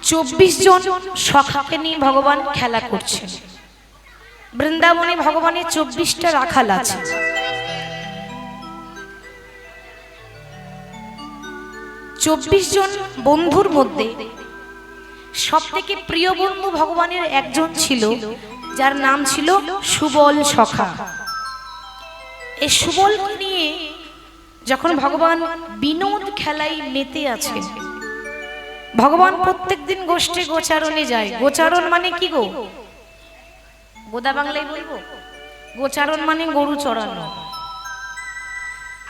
24 জন সখাকে নিয়ে ভগবান খেলা করছেন। বৃন্দাবনে ভগবানের 24টা রাখাল আছে। চব্বিশ জন বন্ধুর মধ্যে সবথেকে প্রিয় বন্ধু ভগবানের একজন ছিল, যার নাম ছিল সুবল সখা। এই সুবলকে নিয়ে যখন ভগবান বিনোদ খেলায় মেতে আছে, ভগবান প্রত্যেকদিন গোষ্ঠে গোচারণে যায়। গোচারণ মানে কি গো? গোদা বাংলায় বলবো, গোচারণ মানে গরু চড়ানো।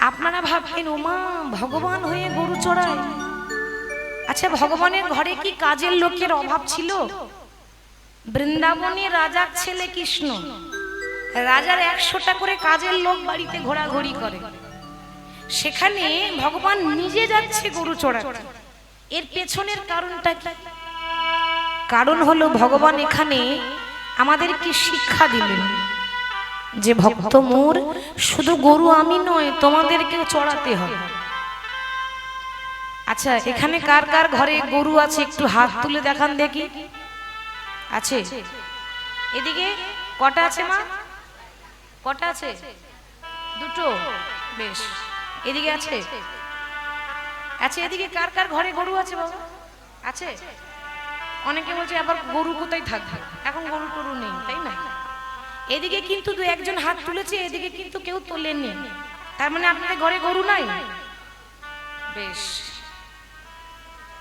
আপনারা ভাববেন ওমা ভগবান হয়ে গরু চড়ায়। আচ্ছা, ভগবানের ঘরে কি কাজের লোকের অভাব ছিল? বৃন্দাবনে রাজার ছেলে কৃষ্ণ, রাজার 100টা করে কাজের লোক বাড়িতে ঘোরাঘুরি করে। সেখানে ভগবান নিজে যাচ্ছে গরু চড়াতে। এর পেছনের কারণটা কি? কারণ হলো ভগবান এখানে আমাদেরকে শিক্ষা দিলেন যে ভক্ত মোর, শুধু গরু আমি নয়, তোমাদেরকেও চড়াতে হবে। আচ্ছা, এখানে কার কার ঘরে গরু আছে একটু হাত তুলে দেখান দেখি। আছে? এদিকে কটা আছে মা? কটা আছে? দুটো, বেশ। এদিকে আছে? আচ্ছা, এদিকে কার কার ঘরে গরু আছে বাবা? আছে? অনেকে বলছে আবার গরু কোথায় থাকবে, এখন গরু টরু নেই, তাই না? এদিকে কিন্তু দু একজন হাত তুলেছে, এদিকে কিন্তু কেউ তোলেননি। তার মানে আপনাদের ঘরে গরু নাই? বেশ।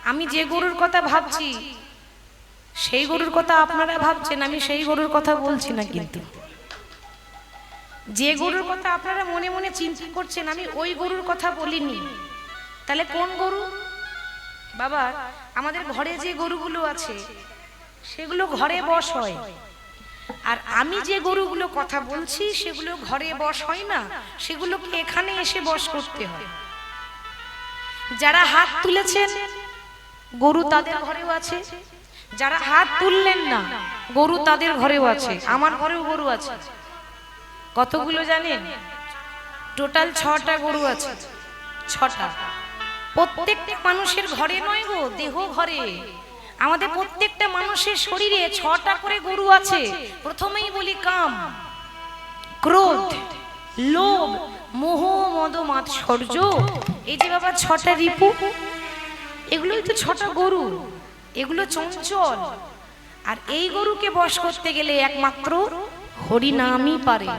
আমি যে গরুর কথা ভাবছি সেই গরুর কথা আপনারা ভাবছেন, আমি সেই গরুর কথা বলছি না। কিন্তু যে গরুর কথা আপনারা মনে মনে চিন্তা করছেন, আমি ওই গরুর কথা বলিনি। তাহলে কোন গরু বাবা? আমাদের ঘরে যে গরুগুলো আছে সেগুলো ঘরে বশ হয়, আর আমি যে গরুগুলো কথা বলছি সেগুলো ঘরে বশ হয় না, সেগুলোকে এখানে এসে বশ করতে হয়। যারা হাত তুলেছেন গরু তাদের ঘরেও আছে, যারা হাত তুললেন না গরু তাদের ঘরেও আছে। আমার ঘরেও গরু আছে। কতগুলো জানেন? টোটাল 6টা গরু আছে। 6টা। প্রত্যেকটা মানুষের ঘরে নয় গো, দেহ ঘরে। আমাদের প্রত্যেকটা মানুষের শরীরে 6টা করে গরু আছে। প্রথমেই বলি কাম, ক্রোধ, লোভ, মোহ, মদ, মাৎসর্য। এই যে বাবা 6টা রিপু, এগুলোই তো 6টা গরু। এগুলো চঞ্চল, আর এই গরুকে বশ করতে গেলে একমাত্র হরি নামই পারে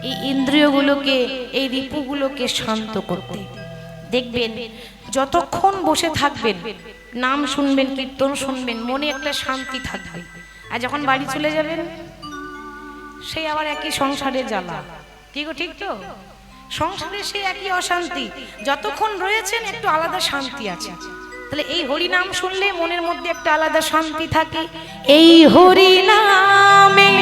এই ইন্দ্রিয়গুলোকে, এই রিপুগুলোকে শান্ত করতে। দেখবেন যতক্ষণ বসে থাকবেন, নাম শুনবেন, কীর্তন শুনবেন, মনে একটা শান্তি থাকবে। আর যখন বাড়ি চলে যাবেন সেই আবার একই সংসারের জ্বালা। কি গো, ঠিক তো? সংসারে সেই একই অশান্তি। যতক্ষণ রয়েছেন একটু আলাদা শান্তি আছে। তাহলে এই হরি নাম শুনলে মনের মধ্যে একটা আলাদা শান্তি থাকে। এই হরি নামে,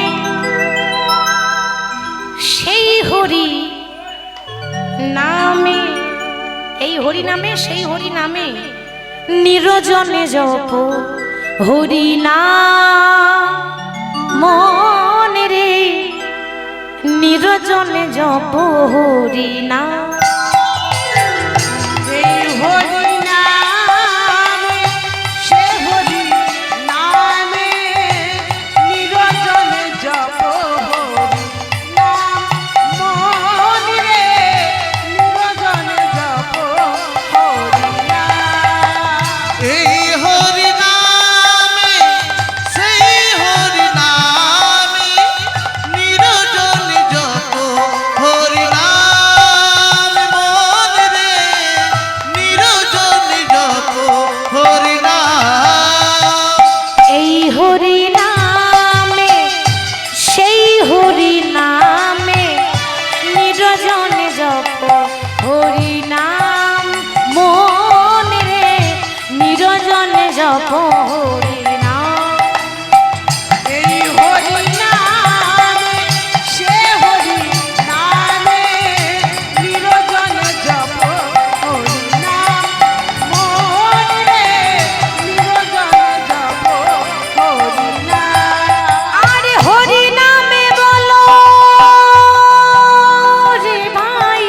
সেই হরি নামে, এই হরি নামে, সেই হরি নামে নিরজনে জপ হরি নাম মনে রে, নিরজনে জপ হরি নাম। এই হরি নামে, সে হরি নামে নিরজনে জপ হরি নাম মনে রে, নিরজনে জপ হরি নাম। এই হরি নামে, সেই হরি নামে নিরজনে জপ হরি নাম মনে রে, নিরজনে জপ হরি নাম। এই হরি নামে, সেই হরি নামে নিরজনে জপ হরি নাম মনে রে, নিরজনে জপ হরি নাম। এই হরি নামে, সে হরি নামে নিরজনে জপ হরি নাম মনে রে, নিরজনে জপ হরি নাম। আরে হরি নামে বলো রে ভাই,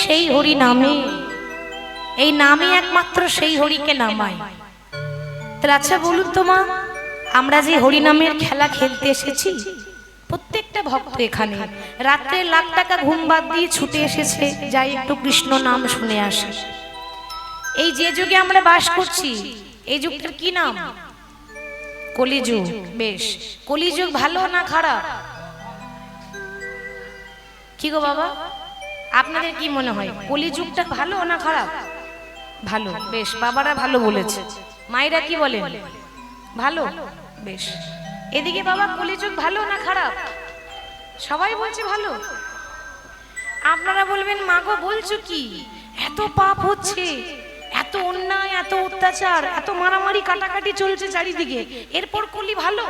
সেই হরি নামে। এই নামে একমাত্র সেই হরিকে নামায়। তাহলে আচ্ছা বলুন তো মা, আমরা যে হরি নামের খেলা খেলতে এসেছি, প্রত্যেকটা ভক্ত এখানে রাত্রে লাখ টাকা ঘুম বাদ দিয়ে ছুটে এসেছে, যাই একটু কৃষ্ণ নাম শুনে আসে। এই যে যুগে আমরা বাস করছি, এই যুগটার কি নাম? কলিযুগ। বেশ, কলিযুগ ভালো না খারাপ? কি গো বাবা, আপনাদের কি মনে হয় কলিযুগটা ভালো না খারাপ? ভালো। বেশ, বাবারা ভালো বলেছে, মায়েরা কি বলেন? ভালো। বেশ, এদিকে বাবা কলিযুগ ভালো না খারাপ? সবাই বলছে ভালো। আপনারা বলবেন মাগো বলছো কি, এত পাপ হচ্ছে, এত অন্যায়, এত অত্যাচার, এত মারামারি কাটাকাটি চলছে চারিদিকে, এরপর কলি ভালো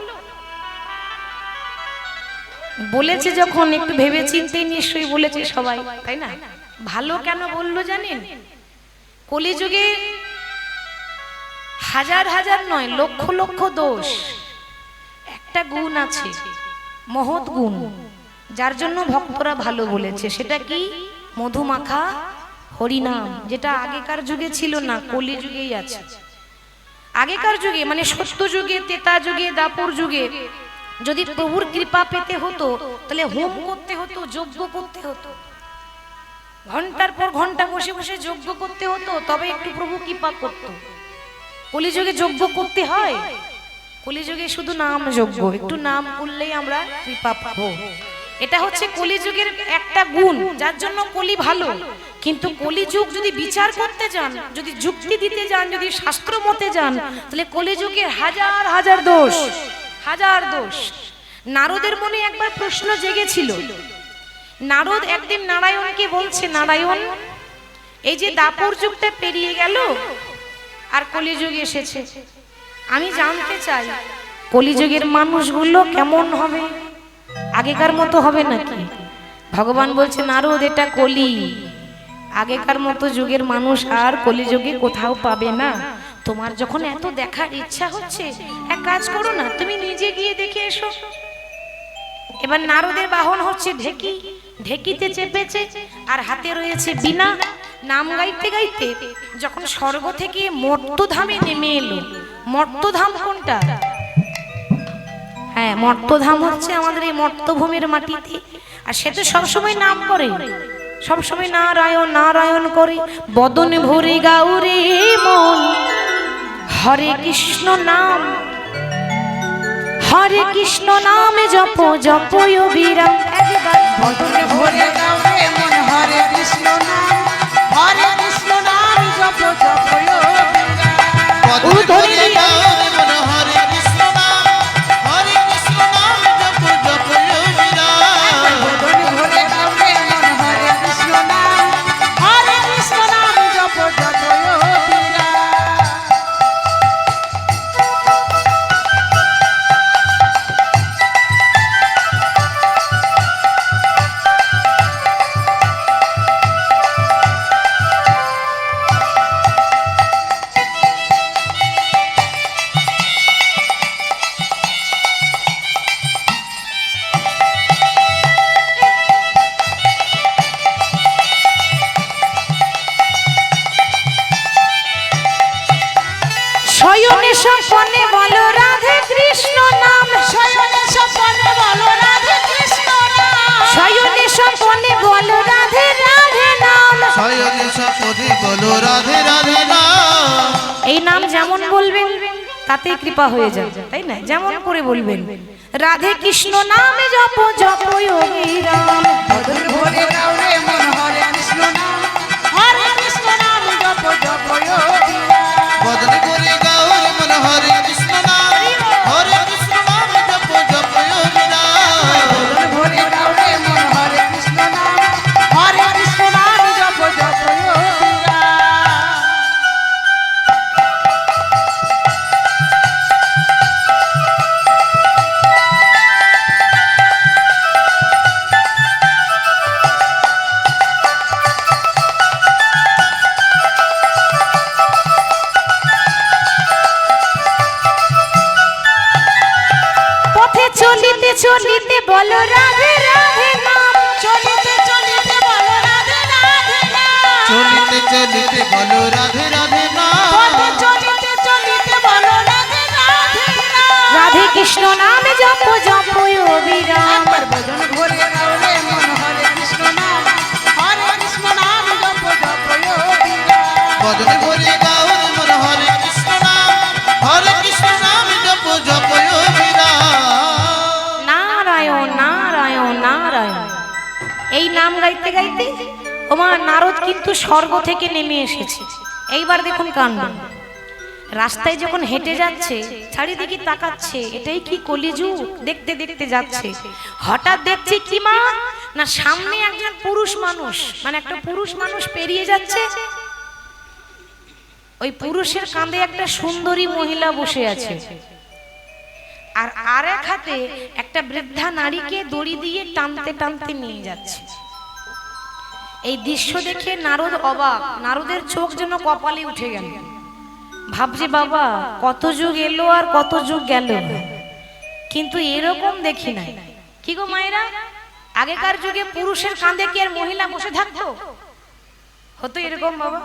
বলেছে যখন, একটু ভেবে চিন্তে নিশ্চয়ই বলেছে সবাই, তাই না? ভালো কেন বললো জানেন? কলিযুগে হাজার হাজার নয়, লক্ষ লক্ষ দোষ, একটা গুণ আছে, মহৎ গুণ, যার জন্য ভক্তরা ভালো বলেছে। সেটা কি? মধুমাখা হরিনাম, যেটা আগেকার যুগে ছিল না, কলিযুগেই আছে। আগেকার যুগে মানে সত্য যুগে, ত্রেতা যুগে, দাপর যুগে যদি প্রভুর কৃপা পেতে হতো, তাহলে হোম করতে হতো, যজ্ঞ করতে হতো, ঘন্টার পর ঘন্টা বসে বসে যজ্ঞ করতে হতো, তবে একটু প্রভু কৃপা করত। কলিযুগে যজ্ঞ করতে হয়? কলিযুগে শুধু নাম যজ্ঞ, একটু নাম করলেই আমরা কৃপা পাবো। এটা হচ্ছে কলিযুগের একটা গুণ, যার জন্য কলি ভালো। কিন্তু কলিযুগ যদি বিচার করতে যান, যদি যুক্তি দিতে যান, যদি শাস্ত্র মতে যান, তাহলে কলিযুগের হাজার হাজার দোষ, হাজার দোষ। নারদের মনে একবার প্রশ্ন জেগেছিল। নারদ একদিন নারায়ণকে বলছে, নারায়ণ, এই যে দাপর যুগটা পেরিয়ে গেল আর কলিযুগ এসেছে, আমি জানতে চাই কলিযুগের মানুষগুলো কেমন হবে, আগেকার মতো হবে নাকি? ভগবান বলছে, নারদ, এটা কলি, আগেকার মতো যুগের মানুষ আর কলিযুগে কোথাও পাবে না। তোমার যখন এত দেখার ইচ্ছা হচ্ছে, এক কাজ করো না, তুমি নিজে গিয়ে দেখে এসো। এবার নারদের বাহন হচ্ছে ঢেকি, ঢেকিতে চেপেছে আর হাতে রয়েছে বীণা। নাম গাইতে গাইতে যখন স্বর্গ থেকে মর্তধামে নেমে এলো, মর্তধাম কোনটা? হ্যাঁ, মর্তধাম হচ্ছে আমাদের এই মর্তভূমির মাটিতে। আর সে তো সবসময় নাম করে, সবসময় নারায়ণ নারায়ণ করে, বদন ভরে গাউরে মন হরে কৃষ্ণ নাম, হরে কৃষ্ণ নামে জপ জপ অবিরাম। একবার বদনে ভরে গাও রে মন হরে কৃষ্ণ নাম, হরে কৃষ্ণ নাম জপ জপ বদনে গাও রে মন হরে কৃষ্ণ নাম, হরে কৃষ্ণ নাম জপ জপ অবিরাম। বদনে ভরে গাও রে মন হরে কৃষ্ণ নাম, হরে কৃষ্ণ নাম জপ জপ শয়নে স্বপনে বলো রাধে কৃষ্ণ নাম, শয়নে স্বপনে বলো রাধে কৃষ্ণ নাম, শয়নে স্বপনে বলো রাধে রাধে নাম। শয়নে স্বপনে বলো রাধে রাধে নাম। এই নাম যেমন বলবেন তাতেই কৃপা হয়ে যাবে, তাই না? যেমন করে বলবেন রাধে কৃষ্ণ নামে জপ জপ অবিরাম। বদনে ভরে গাও রে মন হরে কৃষ্ণ নাম, হরে কৃষ্ণ নাম জপ জপ বদনে করে গাও রে মন হরে কৃষ্ণ নাম, হরে কৃষ্ণ নাম জপ জপ অবিরাম। বদনে ভরে গাও রে মন হরে কৃষ্ণ নাম, হরে কৃষ্ণ নাম জপ জপ পথে চলিতে চলিতে বলো রাধে রাধে নাম, চলিতে চলিতে বলো রাধে রাধে নাম, চলিতে চলিতে বলো রাধে রাধে না পথে চলিতে চলিতে বলো রাধে রাধে না। রাধে কৃষ্ণ নামে জপ জপ অবিরাম। একবার ভজন ভরে গাও রে মন হরে কৃষ্ণ নাম জপ জপ অবিরাম। বদনে ভরে গাও রে মন হরে কৃষ্ণ নাম জপ জপ অবিরাম। নারায়ণ নারায়ণ নারায়ণ। এই নাম গাইতে গাইতে তোমার নারদ কিন্তু স্বর্গ থেকে নেমে এসেছে। এইবার দেখুন কাণ্ড, রাস্তায় যখন হেঁটে যাচ্ছে চারিদিকে তাকাচ্ছে, এটাই কি কলিযুগ? দেখতে দেখতে যাচ্ছে, হঠাৎ দেখছে কি মা না সামনে একজন পুরুষ মানুষ, মানে একটা পুরুষ মানুষ পেরিয়ে যাচ্ছে। ওই পুরুষের কাঁধে একটা সুন্দরী মহিলা বসে আছে, আর আরেক হাতে একটা বৃদ্ধা নারীকে দড়ি দিয়ে টানতে টানতে নিয়ে যাচ্ছে। এই দৃশ্য দেখে নারদ অবাক, নারদের চোখ যেন কপালে উঠে গেল। ভাবছে বাবা কত যুগ এলো আর কত যুগ গেল, কিন্তু এরকম দেখি নাই। কি গো মায়েরা, আগেকার যুগে পুরুষের কাঁধে কি আর মহিলা বসে থাকতো? হতো এরকম বাবা?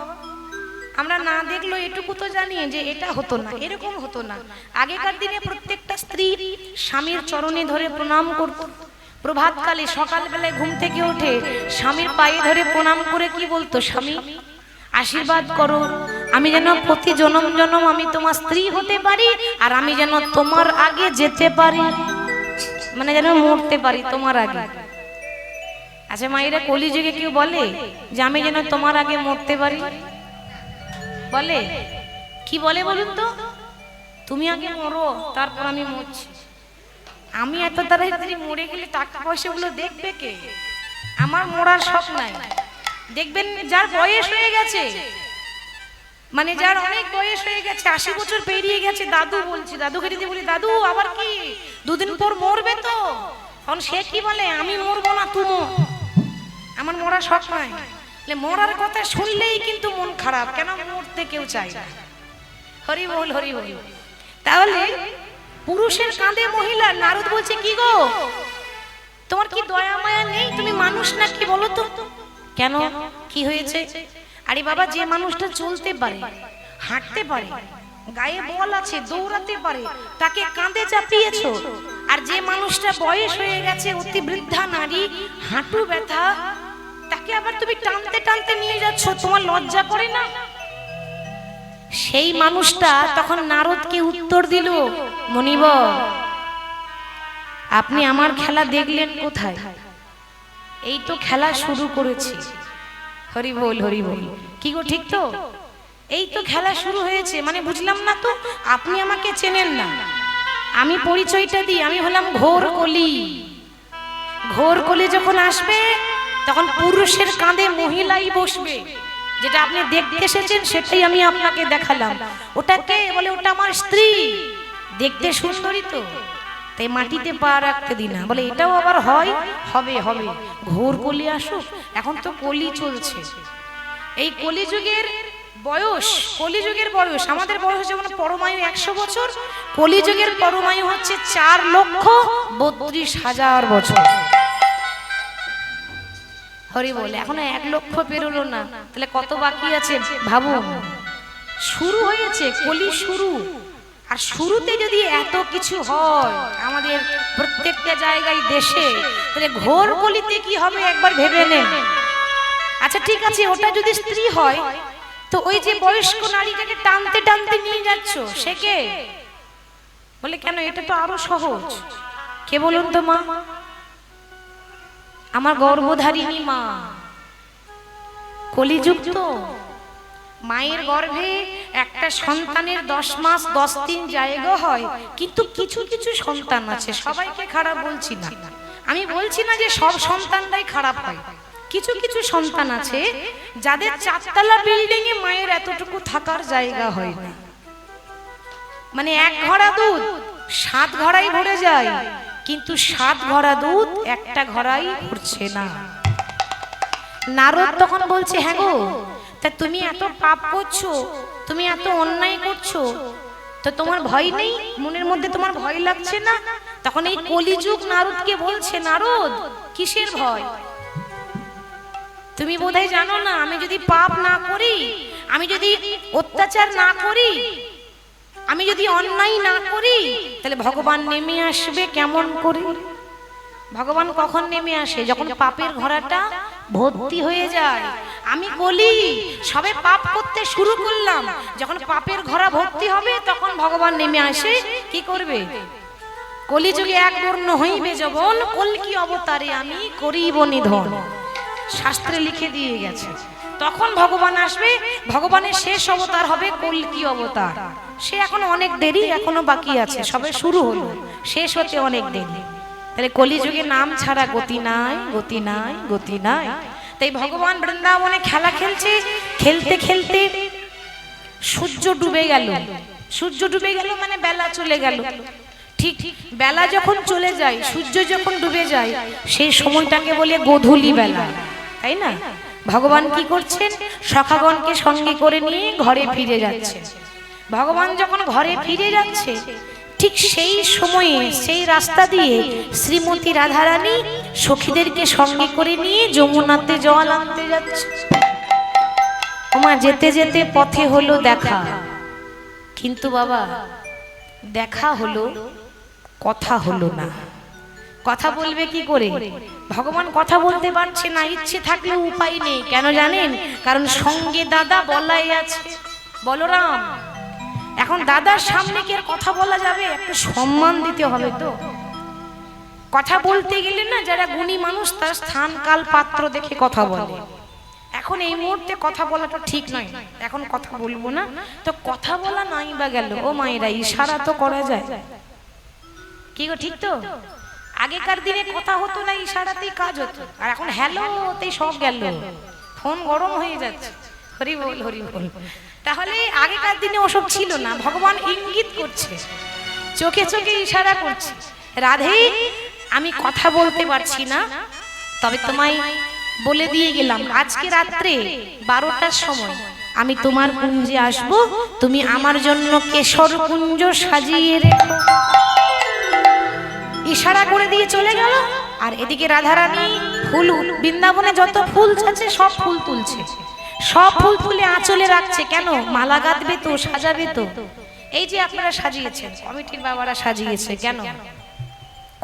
আমরা না দেখলো এটুকু তো জানি যে এটা হতো না, এরকম হতো না। আগেকার দিনে প্রত্যেকটা স্ত্রী স্বামীর চরণে ধরে প্রণাম করত। প্রভাতকালে সকালবেলায় ঘুম থেকে উঠে স্বামীর পায়ে ধরে প্রণাম করে কি বলতো, স্বামী আশীর্বাদ করো, আমি যেন প্রতি জনম জনম আমি তোমার স্ত্রী হতে পারি, আর আমি যেন তোমার আগে যেতে পারি, মানে যেন মরতে পারি তোমার আগে। আচ্ছা মায়েরা, কলিযুগে কেউ বলে যে আমি যেন তোমার আগে মরতে পারি? বলে? কি বলে বলুন তো? তুমি আগে মরো তারপর আমি মরছি। আমি এত তাড়াতাড়ি মরে গেলে টাকা পয়সাগুলো দেখবে কে? আমার মরার শখ নাই। দেখবেন যার বয়স হয়ে গেছে, মানে যার অনেক বয়স হয়ে গেছে, 80 বছর পেরিয়ে গেছে, দাদু বলছি, দাদুকে যদি বলি দাদু আবার কি দুদিন পর মরবে তো, তখন সে কি বলে, আমি মরবো না, তুমি আমার মরার শখ নাই। মরার কথা শুনলেই কিন্তু মন খারাপ, কেন মরতে কেউ চায় না। হরি বল হরি বল। তাহলে পুরুষের কাঁধে মহিলা, নারদ বলছে কি গো তোমার কি দয়া মায়া নেই? তুমি মানুষ নাকি বলো তো? কেন কি হয়েছে? আরে বাবা, যে মানুষটা চলতে পারে, হাঁটতে পারে, গায়ে বল আছে, দৌড়াতে পারে, তাকে কাঁধে চাপিয়েছো। আর যে মানুষটা বয়স হয়ে গেছে, অতি বৃদ্ধা নারী, হাঁটু ব্যথা, তাকে আবার তুমি টানতে টানতে নিয়ে যাচ্ছ, তোমার লজ্জা করে না? সেই মানুষটা তখন নারদকে উত্তর দিল, মুনিবর আপনি আমার খেলা দেখলেন কোথায়? এই তো খেলা শুরু করেছি। হরি বল হরি বল। কি গো ঠিক তো? এই তো খেলা শুরু হয়েছে, মানে বুঝলাম না তো, আপনি আমাকে চেনেন না। আমি পরিচয়টা দিই, আমি হলাম ঘোর কলি। ঘোর কলি যখন আসবে তখন পুরুষের কাঁধে মহিলাই বসবে। যেটা আপনি দেখতে এসেছেন সেটাই আমি আপনাকে দেখালাম। ওটা কে? বলে ওটা আমার স্ত্রী। দেখতে সুন্দরী তো, তাই মাটিতে পা রাখতে দিই না। বলে এটাও আবার হয়? হবে হবে, ঘোর কলি আসুক, এখন তো কলি চলছে। এই কলিযুগের বয়স, কলিযুগের বয়স, আমাদের বয়স যেমন পরমায়ু 100 বছর, কলিযুগের পরমায়ু হচ্ছে 4,32,000 বছর। হরি বলে, এখনো 1 লক্ষ পেরোলো না, তাহলে কত বাকি আছে ভাবুন। শুরু হয়েছে কলি শুরু। আর শুরুতে যদি এত কিছু হয় আমাদের প্রত্যেকটা জায়গায় দেশে, তাহলে ঘোর কলিতে কি হবে একবার ভেবে নেন। আচ্ছা ঠিক আছে, ওটা যদি স্ত্রী হয়, তো ওই যে বয়স্ক নারীটাকে টানতে টানতে নিয়ে যাচ্ছ, সে কে? বলে কেন, এটা তো আরো সহজ। কে বলুন তো মা? আমার গর্ভধারিণী মা। কলিযুগ তো, মায়ের গর্ভে একটা সন্তানের 10 মাস 10 দিন জায়গা হয়, কিন্তু কিছু কিছু সন্তান আছে, সবাইকে খারাপ বলছি না, আমি বলছি না যে সব সন্তানরাই খারাপ হয়। কিছু কিছু সন্তান আছে যাদের 4তলা বিল্ডিং এ মায়ের এতটুকু থাকার জায়গা হয় না, মানে 1 ঘড়া দুধ 7 ঘড়াই ভরে যায়, কিন্তু 7 ঘড়া দুধ একটা ঘড়াই ভরছে না। নারদ তখন বলছে, হ্যাঁ গো, তা তুমি এত পাপ করছো, তুমি এত অন্যায় করছো, তো তোমার ভয় নেই? মনের মধ্যে তোমার ভয় লাগছে না? তখন এই কলিযুগ নারদকে বলছে, নারদ কিসের ভয়? তুমি বোধহয় জানো না, আমি যদি পাপ না করি, আমি যদি অত্যাচার না করি, আমি যদি অন্যায় না করি, তাহলে ভগবান নেমে আসবে কেমন করে? ভগবান কখন নেমে আসে? যখন পাপের ঘোড়াটা ভর্তি হয়ে যায়। আমি বলি সবে পাপ করতে শুরু করলাম, যখন পাপের ঘোড়া ভর্তি হবে তখন ভগবান নেমে আসে। কি করবে? কলিযুগে এক বর্ণ হইবে যবন, কল্কি অবতারে আমি করিব নিধন। শাস্ত্রে লিখে দিয়ে গেছে। তখন ভগবান আসবে। ভগবানের শেষ অবতার হবে কল্কি অবতার। সে এখন অনেক দেরি, এখনো বাকি আছে, সবে শুরু হলো, শেষ হতে অনেক দেরি। তাহলে কলিযুগে নাম ছাড়া গতি নাই, গতি নাই, গতি নাই। তাই ভগবান বৃন্দাবনে খেলা খেলছে, খেলতে খেলতে সূর্য ডুবে গেল। সূর্য ডুবে গেল মানে বেলা চলে গেল। ঠিক বেলা যখন চলে যায়, সূর্য যখন ডুবে যায়, সেই সময়টাকে বলে গোধূলি বেলা, তাই না? ভগবান কি করছেন? সখাগণকে সঙ্গে করে নিয়ে ঘরে ফিরে যাচ্ছে। ভগবান যখন ঘরে ফিরে যাচ্ছে, ঠিক সেই সময়ে সেই রাস্তা দিয়ে শ্রীমতী রাধারানী সখীদেরকে সঙ্গে করে নিয়ে যমুনাতে জল আনতে যাচ্ছে। ওমা, যেতে যেতে পথে হলো দেখা। কিন্তু বাবা, দেখা হলো, কথা হলো না। কথা বলবে কি করে? ভগবান কথা বলতে পারছে না, ইচ্ছে থাকলেও উপায় নেই। কেন জানেন? কারণ সঙ্গে দাদা বলাই আছে, বলরাম। এখন দাদার সামনে কি আর কথা বলা যাবে? একটু সম্মান দিতে হবে তো। কথা বলতে গেলে না, যারা গুণী মানুষ তার স্থান কাল পাত্র দেখে কথা বলে। এখন এই মুহূর্তে কথা বলাটা ঠিক নয়, এখন কথা বলবো না। তো কথা বলা নাই বা গেল, ও মায়েরা, ইশারা তো করা যায়। কি গো, ঠিক তো? আগেকার দিনে কথা হতো না, ইশারাতেই কাজ হতো। আর এখন হ্যালোতেই সব গেল, ফোন গরম হয়ে যাচ্ছে। হরি বল, হরি বল। তাহলে আগেকার দিনে ওসব ছিল না। ভগবান ইঙ্গিত করছে, চোখে চোখে ইশারা করছে, রাধে আমি কথা বলতে পারছি না, তবে তোমায় বলে দিয়ে গেলাম আজকে রাত্রে 12টার সময় আমি তোমার কুঞ্জে আসব, তুমি আমার জন্য কেশর কুঞ্জ সাজিয়ে রেখো। ইশারা করে দিয়ে চলে গেল। আর এদিকে রাধারানী ফুল, বৃন্দাবনে যত ফুল আছে সব ফুল তুলছে, সব ফুল তুলে আঁচলে রাখছে। কেন? মালা গাঁথবে তো, সাজাবে তো। এই যে আপনারা সাজিয়েছেন, কমিটির বাবারা সাজিয়েছে, কেন?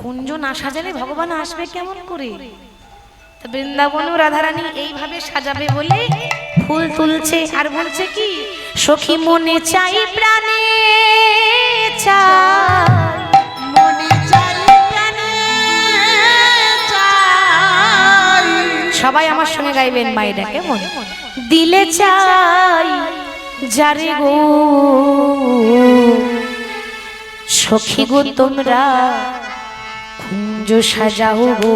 কুঞ্জ না সাজালে ভগবান আসবে কেমন করে? তো বৃন্দাবনেও রাধারানী এইভাবে সাজাবে বলে ফুল তুলছে। আর বলছে কি, সখী মনে চাই প্রাণে চাই, মনে চাই প্রাণে চাই। সবাই আমার সঙ্গে গাইবেন মায়েরা, কেমন? দিলে চাই যারে গো, সখী গো তোমরা কুঞ্জ সাজাও গো,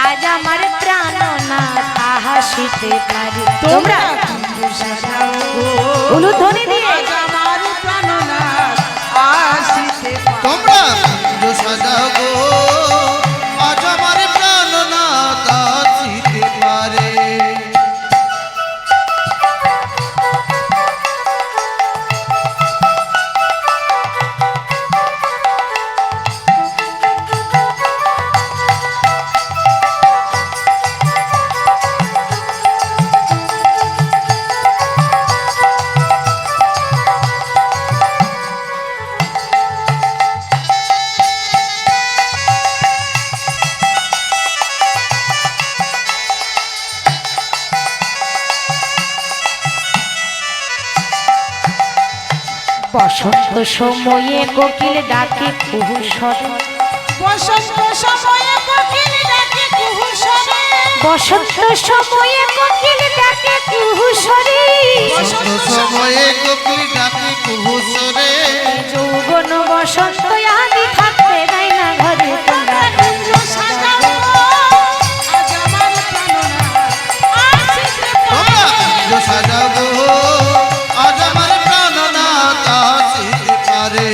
আজ আমার প্রাণনাথ হাসিতে পারি। তোমরা কুঞ্জ সাজাও গো, উলুধ্বনি দিয়ে আজ আমার প্রাণনাথ আসিতে পারে। তোমরা কুঞ্জ সাজাও গো, আজ আমার প্রাণনাথ আসিতে পারে। বসন্ত সময়ে কোকিল ডাকে কুহু স্বরে, বসন্ত সময়ে কোকিল ডাকে কুহু স্বরে, বসন্ত সময়ে কোকিল ডাকে কুহু স্বরে, বসন্ত সময়ে কোকিল ডাকে কুহু স্বরে। যৌবন বসন্ত আদি থাকতে দেয় না ঘরে। তোমরা কুঞ্জ সাজাও গো, আজ আমার প্রাণনাথ আসিতে তোমরা পারে। কুঞ্জ সাজাও গো, আজ আমার প্রাণনাথ আসিতে পারে।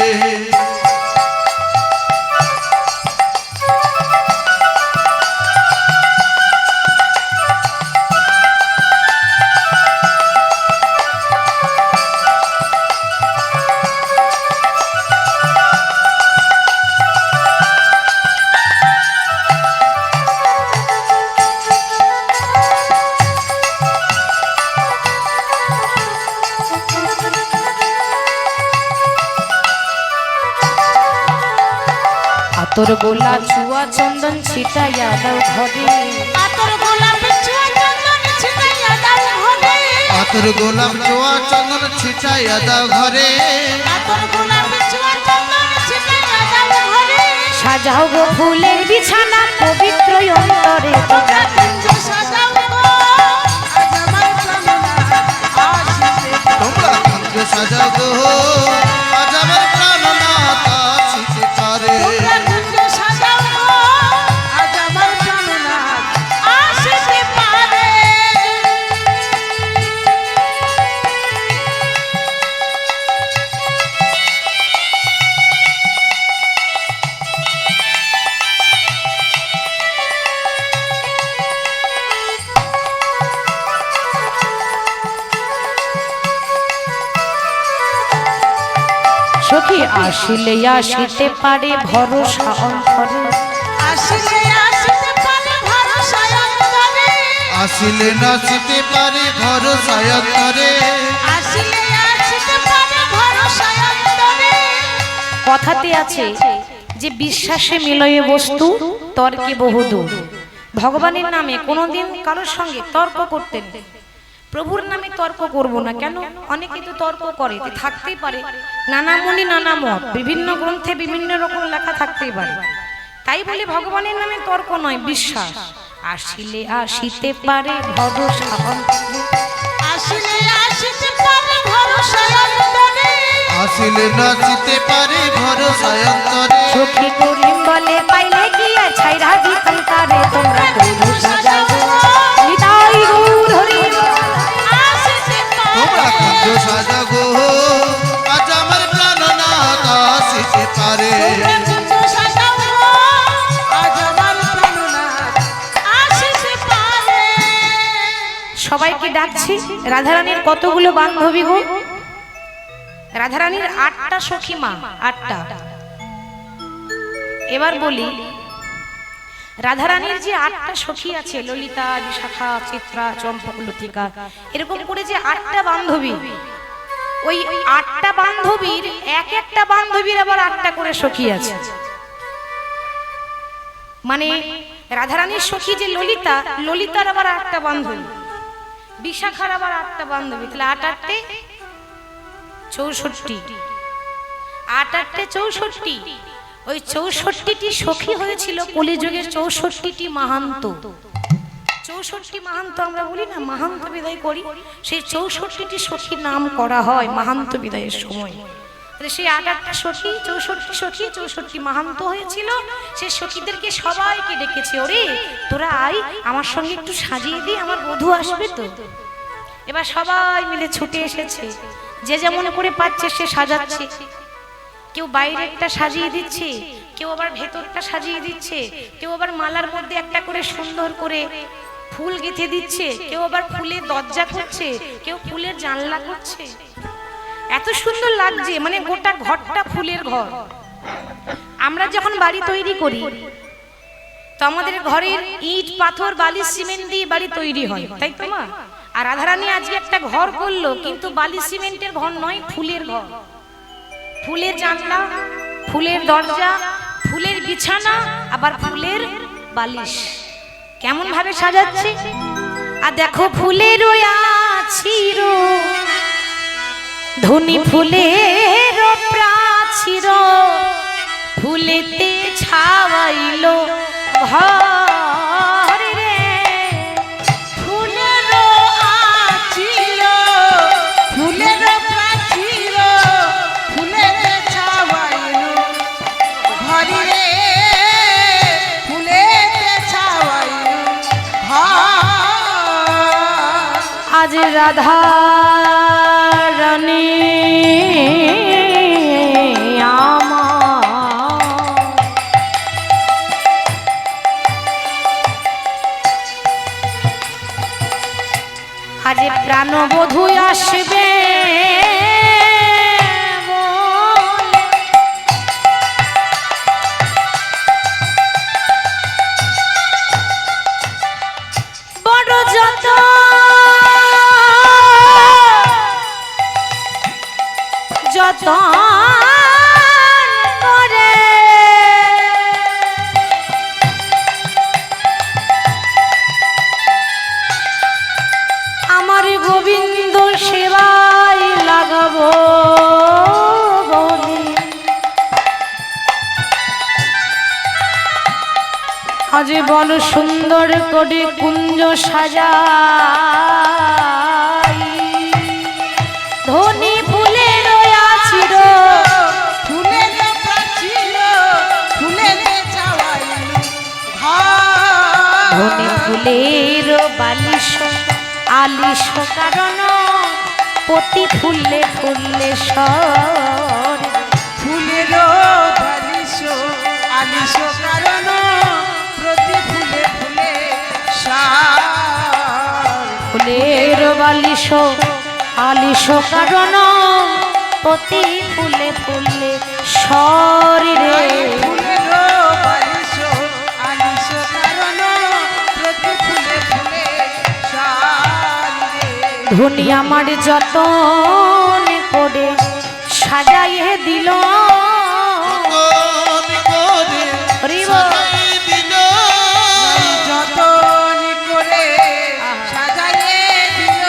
আতর গোলা চুয়া চন্দন ছিটাইয়া দাও ঘরে, আতর গোলাপ চুয়া চন্দন ছিটাইয়া দাও ঘরে, আতর গোলাপ চোয়া চন্দন ছিটাইয়া দাও ঘরে, আতর গোলাপ চুয়া চন্দন ছিটাইয়া দাও ঘরে। সাজাও গো ফুলের বিছানা পবিত্র অন্তরে, তোমরা কুঞ্জ সাজাও গো, আজ আমার প্রাণনাথ আসিবে। তোমরা কুঞ্জ সাজাও গো, আজ আমার প্রাণনাথ আসিতে পারে। তোমরা কুঞ্জ সাজাও গো, আজ আমার প্রাণনাথ আসিতে পারে। সখী আসিলে আসিতে পারে ভরসা অন্তরে, আসিলে আসিতে পারে ভরসা অন্তরে, আসিলে নাচিতে পারে ভরসা অন্তরে, আসিলে আসিতে পারে ভরসা অন্তরে। কথাতে আছে যে বিশ্বাসে মিলয়ে বস্তু তর্কে বহুদূর। ভগবানের নামে কোনোদিন কারোর সঙ্গে তর্ক করতেন, প্রভুর নামে তর্ক করব না কেন? অনেকে তো তর্ক করে, তো থাকতেই পারে, নানা মুনি নানা মত, বিভিন্ন গ্রন্থে বিভিন্ন রকম লেখা থাকতেই পারে। তাই বলে ভগবানের নামে তর্ক নয়, বিশ্বাস। আসিলে আসিতে পারে ভরসা অন্তরে, আসিলে আসিতে পারে ভরসা অন্তরে, আসিলে নাচিতে পারে ভরসা অন্তরে। সখী করিম বলে পাইলে গিয়া ছাইরা দিতাম তারে, তোমরা গরু সাজাও গো, নিতাই গৌর হরি বল। আসিতে তোমরা পারে। কুঞ্জ সাজাও গো, আজ আমার প্রাণনাথ আসিতে পারে। তোমরা কুঞ্জ সাজাও গো, আজ আমার প্রাণনাথ আসিতে পারে। সবাইকে ডাকছি। রাধারানীর কতগুলো বান্ধবী গো? রাধারানীর 8টা সখী মা, 8টা। এবার বলি, রাধারানীর যে 8টা সখী আছে, ললিতা, বিশাখা, চিত্রা, চম্পক, লতিকা, এরকম করে যে 8টা বান্ধবী, ওই 8টা বান্ধবীর এক একটা বান্ধবীর আবার 8টা করে সখী আছে। মানে রাধারানীর সখী যে ললিতা, ললিতার আবার 8টা বান্ধবী, বিশাখার আবার 8টা বান্ধবী, তাহলে 8 8 64, 8 8 64। ওই 64টি সখী হয়েছিল কলিযুগের 64টি মাহান্ত। 64টি মাহান্ত আমরা বলি না, মাহান্ত বিদায় করি, সেই 64টি সখীর নাম করা হয় মাহান্ত বিদায়ের সময়। তাহলে সেই 8 8 সখী, 64 সখী, 64 মাহান্ত হয়েছিল। সেই সখীদেরকে সবাইকে ডেকেছে, ওরে তোরা আয় আমার সঙ্গে একটু সাজিয়ে দি, আমার বধূ আসবে তো। এবার সবাই মিলে ছুটে এসেছে, যে যেমন করে পাচ্ছে সে সাজাচ্ছে। কেউ বাইরেরটা সাজিয়ে দিচ্ছে, কেউ আবার ভেতরটা সাজিয়ে দিচ্ছে, কেউ আবার মালার মধ্যে একটা করে সুন্দর করে ফুল গেঁথে দিচ্ছে, কেউ আবার ফুলের দরজা করছে, কেউ ফুলের জানলা করছে। এত সুন্দর লাগছে, মানে গোটা ঘরটা ফুলের ঘর। আমরা যখন বাড়ি তৈরি করি তো আমাদের ঘরের ইট পাথর বালি সিমেন্ট দিয়ে বাড়ি তৈরি হয়, তাই তো মা? আর রাধারানী আজকে একটা ঘর করলো, কিন্তু বালি সিমেন্টের ঘর নয়, ফুলের ঘর। ফুলের জানলা, ফুলের দরজা, ফুলের বিছানা, আবার ফুলের বালিশ। কেমন ভাবে সাজাচ্ছে! আর দেখো ফুলের আছির, ধনী ফুলের প্রাচীর, ফুলেতে ছাওয়াইলো ঘর রে। ফুলের আঁচিল, ফুলের প্রাচীর, ফুলের ছাওয়াইল ঘরে রে, ফুলেতে ছাওয়াইল ঘর। আজ রাধা রানী আজ প্রাণবধূ আসবে বলে, বড় যত যত করে আজ বল সুন্দর করে কুঞ্জ সাজাই ধনী ফুলের আছির ফুলের প্রাচীর ফুলের চাওয়াইল ধনী ফুলের বালিশ আলিশ কারণ প্রতি ফুলে ফুলে সর ফুলের বালিশ আলিশ কারণ প্রতি ফুলে ফুলে সার ফুলের বালিশ আলিশ কারণ প্রতি ফুলে ফুলে শরীরে ফুলের বালিশ আলিশ কারণ প্রতি ফুলে ফুলে সার ধনী আমার যতন করে সাজাইয়ে দিল কোন করে হরি বল। সাজাই দিল যতন করে সাজাইয়ে দিল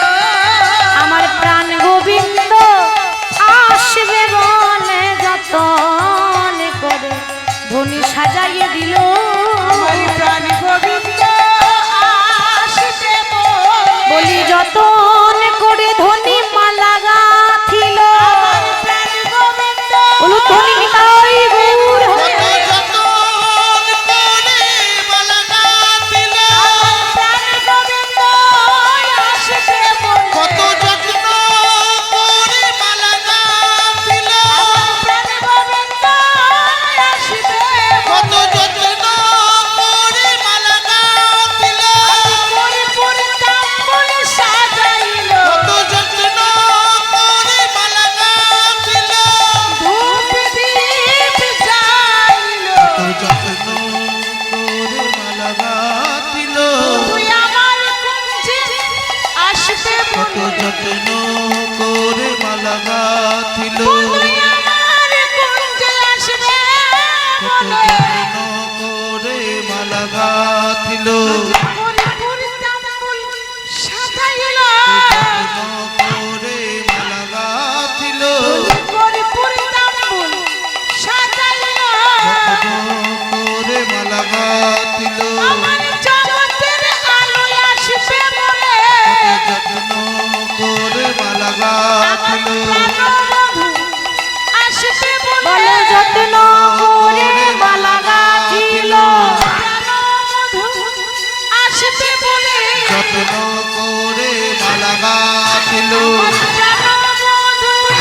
আমার প্রাণ গোবিন্দ আসবে বলে যতন করে ধনী সাজাইয়ে দিল আমার প্রাণ গোবিন্দ আসবে বলি যতন করে ধনী মালা গাঁথিল আমার প্রাণ গোবিন্দ বলু ধনী নিতাই গৌর হরে। কত যতন করে মালা গাঁথিল প্রাণ গোবিন্দ আসবে কত যত্ন করে মালা গাঁথিল প্রাণ গোবিন্দ আসবে কত যত্ন করে মালা গাঁথিল পরিপূর্ণ তাম্বুল সাজাইল কত যত্ন করে মালা গাঁথিল ধূপ দীপ জ্বালিল কত যত্ন করে মালা গাঁথিল তুই আমার কুঞ্জে আসবে কত যত্ন করে মালা গাঁথিল তুই আমার কুঞ্জে আসবে কত যত্ন করে মালা গাঁথিল পরিপূর্ণ তাম্বুল সাজাইল যত্ন করে মালা গাঁথিল পরিপূর্ণ তাম্বুল সাজাইল যত্ন করে মালা গাঁথিল আমার জগতের আলো আসবে বলে যত্ন করে মালা গাঁথিল আসবে বলে বলে যত্ন করে মালা গাঁথিল আসবে বলে যত্ন করে মালা গাঁথিল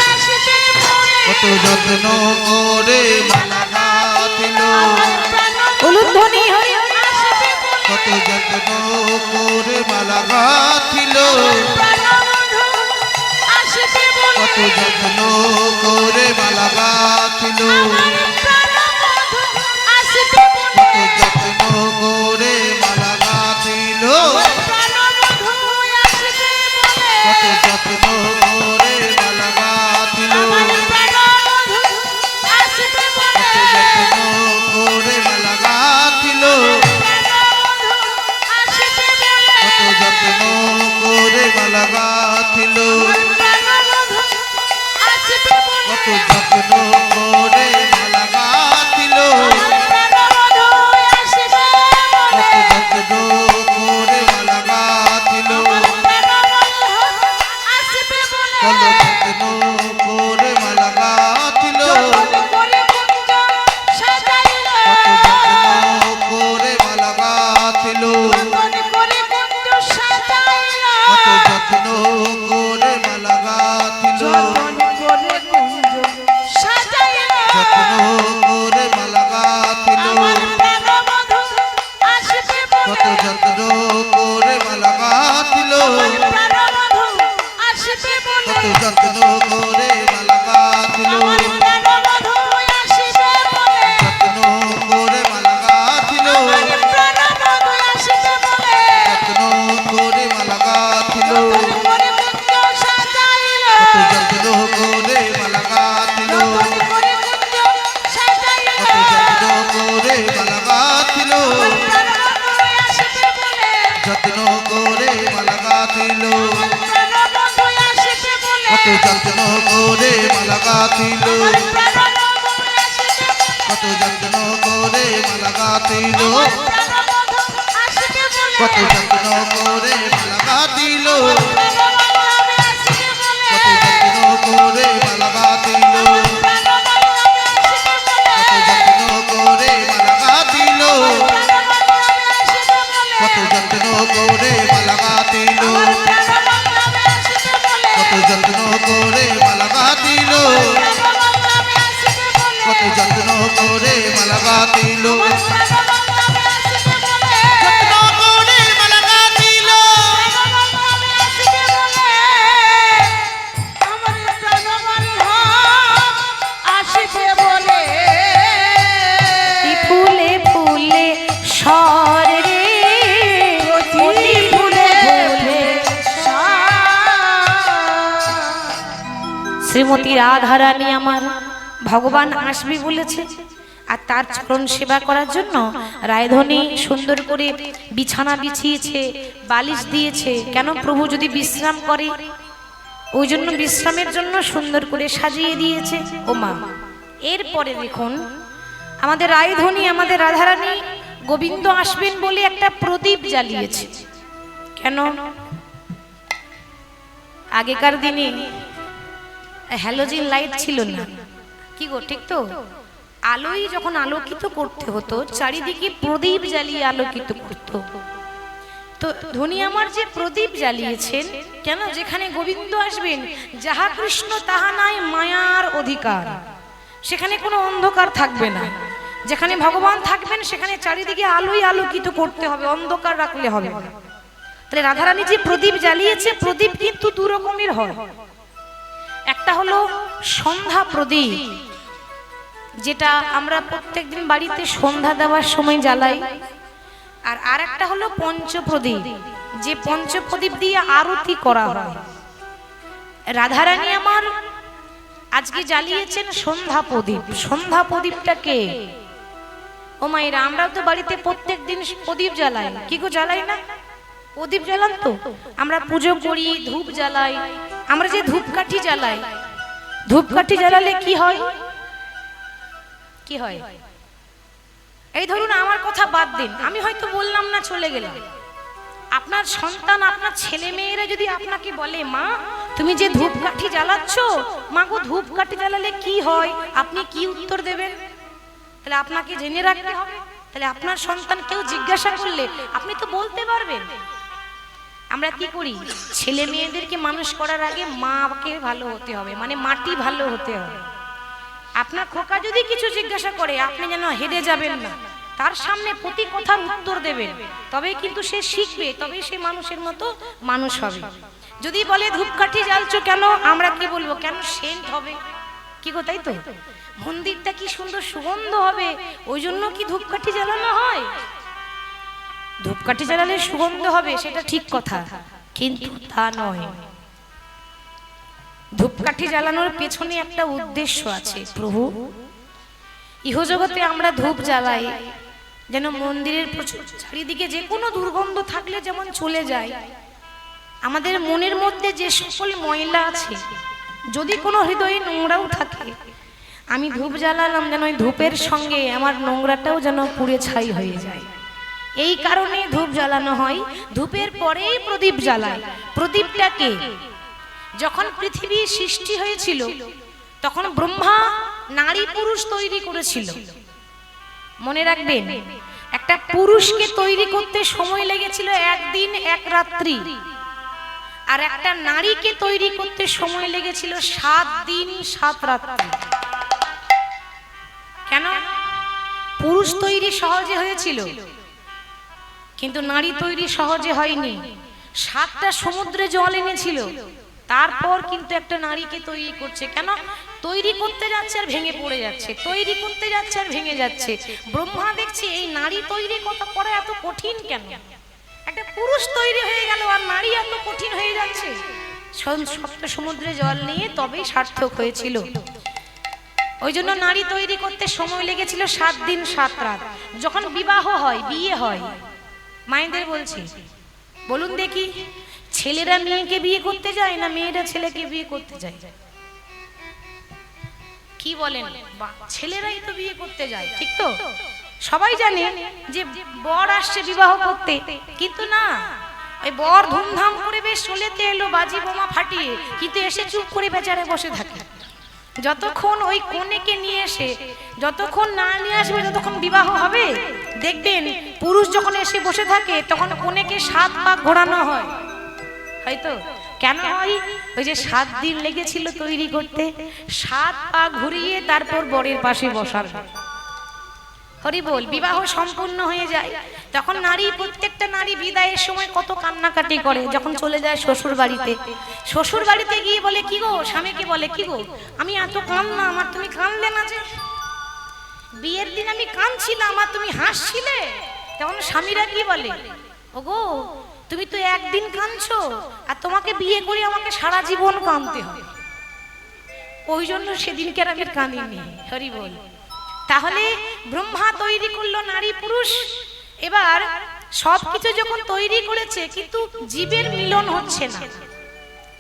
আসবে বলে কত যত্ন করে মালা গাঁথিল বলু ধনী হরি আসবে বলে কত যত্ন করে মালা গাঁথিল আসবে কত বলে যত্ন করে মালা গাঁথিল আসবে কত যত্ন করে মালা গাঁথিল কত যত্ন করে মালা গাঁথিল কত যত্ন করে মালা গাঁথিল কত যত্ন করে মালা গাঁথিল কত যত্ন করে মালা গাঁথিল কত যত্ন করে মালা গাঁথিল কত যত্ন করে মালা গাঁথিল কত যত্ন করে মালা গাঁথিল কত যত্ন করে মালা গাঁথিল যত্ন করে মালা গাঁথিল কত যত্ন করে মালা গাঁথিল কত যত্ন করে মালা গাঁথিল যত্ন করে মালা গাঁথিল যত্ন করে মালা গাঁথিল কত যত্ন করে মালা গাঁথিল কত যত্ন করে মালা গাঁথিল যত্ন করে মালা গাঁথিল কত যত্ন করে মালা গাঁথিল কত যত্ন করে মালা গাঁথিল কত যত্ন করে মালা দিল, কত যত্ন করে মালা দিল, কত যত্ন করে মালা দিল, কত যত্ন করে মালা দিল, কত যত্ন করে মালা দিল, কত যত্ন করে মালা দিল, যত্ন করে মালা দিল। আমার প্রাণবান আসবে বলে ফুলে ফুলে সর রে, অতি ফুলে ফুলে শ্রীমতী রাধারানী আমার ভগবান আসবে বলেছে, আর তার চরণ সেবা করার জন্য রায়ধনী সুন্দর করে বিছানা বিছিয়েছে, বালিশ দিয়েছে। কেন? প্রভু যদি বিশ্রাম করে, ওই জন্য বিশ্রামের জন্য সুন্দর করে সাজিয়ে দিয়েছে। ও মা, এরপরে দেখুন আমাদের রায়ধনী, আমাদের রাধারানী গোবিন্দ আসবেন বলে একটা প্রদীপ জ্বালিয়েছে। কেন? আগেকার দিনে হ্যালোজিন লাইট ছিল না, কি গো, ঠিক তো? আলোই যখন আলোকিত করতে হতো, চারিদিকে প্রদীপ জ্বালিয়ে আলোকিত করত। তো ধনী আমার যে প্রদীপ জ্বালিয়েছেন, কেন? যেখানে গোবিন্দ আসবেন, যাহা কৃষ্ণ তাহা নাই মায়ার অধিকার, সেখানে কোনো অন্ধকার থাকবে না। যেখানে ভগবান থাকবেন সেখানে চারিদিকে আলোই আলোকিত করতে হবে, অন্ধকার রাখলে হবে না। তাহলে রাধারানী যে প্রদীপ জ্বালিয়েছে, প্রদীপ কিন্তু দু রকমের হয়। একটা হলো সন্ধ্যা প্রদীপ, যেটা আমরা প্রত্যেকদিন বাড়িতে সন্ধ্যা দেওয়ার সময় জ্বালাই। আর আরেকটা হলো পঞ্চপ্রদীপ, যে পঞ্চপ্রদীপ দিয়ে আরতি করা হয়। রাধারানী আমার আজকে জ্বালিয়েছেন সন্ধ্যা প্রদীপ। সন্ধ্যা প্রদীপটাকে, ও মায়েরা, আমরাও তো বাড়িতে প্রত্যেকদিন প্রদীপ জ্বালাই, কি গো জ্বালাই না? প্রদীপ জ্বালান তো, আমরা পুজো করি, ধূপ জ্বালাই। আমরা যে ধূপকাঠি জ্বালাই, ধূপকাঠি জ্বালালে কি হয়? কি হয়? এই ধরুন আমার কথা বাদ দিন, আমি হয়তো বললাম না, চলে গেলাম। আপনার সন্তান, আপনার ছেলে মেয়েরা যদি আপনাকে বলে, মা তুমি যে ধূপকাঠি জ্বালাচ্ছ, মা গো ধূপকাঠি জ্বালালে কি হয়, আপনি কি উত্তর দেবেন? তাহলে আপনাকে জেনে রাখতে হবে। তাহলে আপনার সন্তান কেউ জিজ্ঞাসা করলে আপনি তো বলতে পারবেন। আমরা কি করি? ছেলে মেয়েদেরকে মানুষ করার আগে মাকে ভালো হতে হবে, মানে মাটি ভালো হতে হবে। আপনার খোকা যদি কিছু জিজ্ঞাসা করে, আপনি যেন হেরে যাবেন না, তার সামনে প্রতি কথার উত্তর দেবেন, তবে কিন্তু সে শিখবে, তবে সে মানুষের মতো মানুষ হবে। যদি বলে ধূপকাঠি জ্বালছো কেন, আমরা কি বলবো? কেন সেন্ট হবে, কি গো, তাই তো? মন্দিরটা কি সুন্দর সুগন্ধ হবে, ওই জন্য কি ধূপকাঠি জ্বালানো হয়? ধূপকাঠি জ্বালালে সুগন্ধ হবে, সেটা ঠিক কথা, কিন্তু তা নয়। ধূপকাঠি জ্বালানোর পেছনে একটা উদ্দেশ্য আছে। প্রভু, ইহজগতে আমরা ধূপ জ্বালাই যেন মন্দিরের চারিদিকে যে কোনো দুর্গন্ধ থাকলে যেমন চলে যায়। আমাদের মনের মধ্যে যে সকল ময়লা আছে, যদি কোনো হৃদয়ে নোংরাও থাকে, আমি ধূপ জ্বালালাম যেন ওই ধূপের সঙ্গে আমার নোংরাটাও যেন পুড়ে ছাই হয়ে যায়। এই কারণে ধূপ জ্বালানো হয়। ধূপের পরেই প্রদীপ জ্বালায়। প্রদীপটাকে যখন পৃথিবী সৃষ্টি হয়েছিল, তখন ব্রহ্মা নারী পুরুষ তৈরি করেছিল। মনে রাখবেন, একটা পুরুষকে তৈরি করতে সময় লেগেছিল 1 দিন 1 রাত্রি, আর একটা নারীকে তৈরি করতে সময় লেগেছিল 7 দিন 7 রাত্রি। কেন? পুরুষ তৈরি সহজে হয়েছিল, কিন্তু নারী তৈরি সহজে হয়নি। 7টা সমুদ্রে জল এনেছিল, তারপর কিন্তু একটা নারীকে তৈরি করছে। কেন? তৈরি করতে যাচ্ছে আর ভেঙে পড়ে যাচ্ছে, তৈরি করতে যাচ্ছে আর ভেঙে যাচ্ছে। ব্রহ্মা দেখছে এই নারী তৈরি করা এত কঠিন কেন? একটা পুরুষ তৈরি হয়ে গেল আর নারী এত কঠিন হয়ে যাচ্ছে। 7 সমুদ্রে জল নিয়ে তবেই সার্থক হয়েছিল। ওই জন্য নারী তৈরি করতে সময় লেগেছিল 7 দিন 7 রাত। যখন বিবাহ হয়, বিয়ে হয়, মায়েদের বলছি, বলুন দেখি, ছেলেরা মেয়েকে বিয়ে করতে যায় না মেয়েরা ছেলেকে বিয়ে করতে যায়? কি বলেন? ছেলেরাই তো বিয়ে করতে যায়, ঠিক তো? সবাই জানে যে বর আসছে বিবাহ করতে, কিন্তু না, ওই বর ধুমধাম করে বেশ চলেতে এলো বাজি বোমা ফাটিয়ে, কিন্তু এসে চুপ করে বেচারে বসে থাকে। যতক্ষণ ওই কনেকে নিয়ে এসে যতক্ষণ না নিয়ে আসবে, যতক্ষণ বিবাহ হবে, দেখবেন পুরুষ যখন এসে বসে থাকে তখন কনেকে 7 পাক ঘোরানো হয়। হয়তো কেন হয়? ওই যে 7 দিন লেগেছিল তৈরি করতে, 7 পা ঘুরিয়ে তারপর বরের পাশে বসার। হরি বল। বিবাহ সম্পূর্ণ হয়ে যায়, তখন নারী, প্রত্যেকটা নারী বিদায়ের সময় কত কান্নাকাটি করে। যখন চলে যায় শ্বশুর বাড়িতে, শ্বশুর বাড়িতে গিয়ে বলে কি গো, স্বামীকে বলে কি গো, আমি এত কান্না, আমার তুমি কাঁদলে না যে? বিয়ের দিন আমি কাঁদছিলাম আর তুমি হাসছিলে। তখন স্বামীরা কি বলে, ওগো তুমি তো একদিন কাঁদছো, আর তোমাকে বিয়ে করে আমাকে সারা জীবন কাঁদতে হবে, ওই জন্য সেদিনকে আমি কাঁদিনি। হরি বল। তাহলে ব্রহ্মা তৈরি করলো নারী পুরুষ। এবার সবকিছু যখন তৈরি করেছে, কিন্তু জীবের মিলন হচ্ছে না।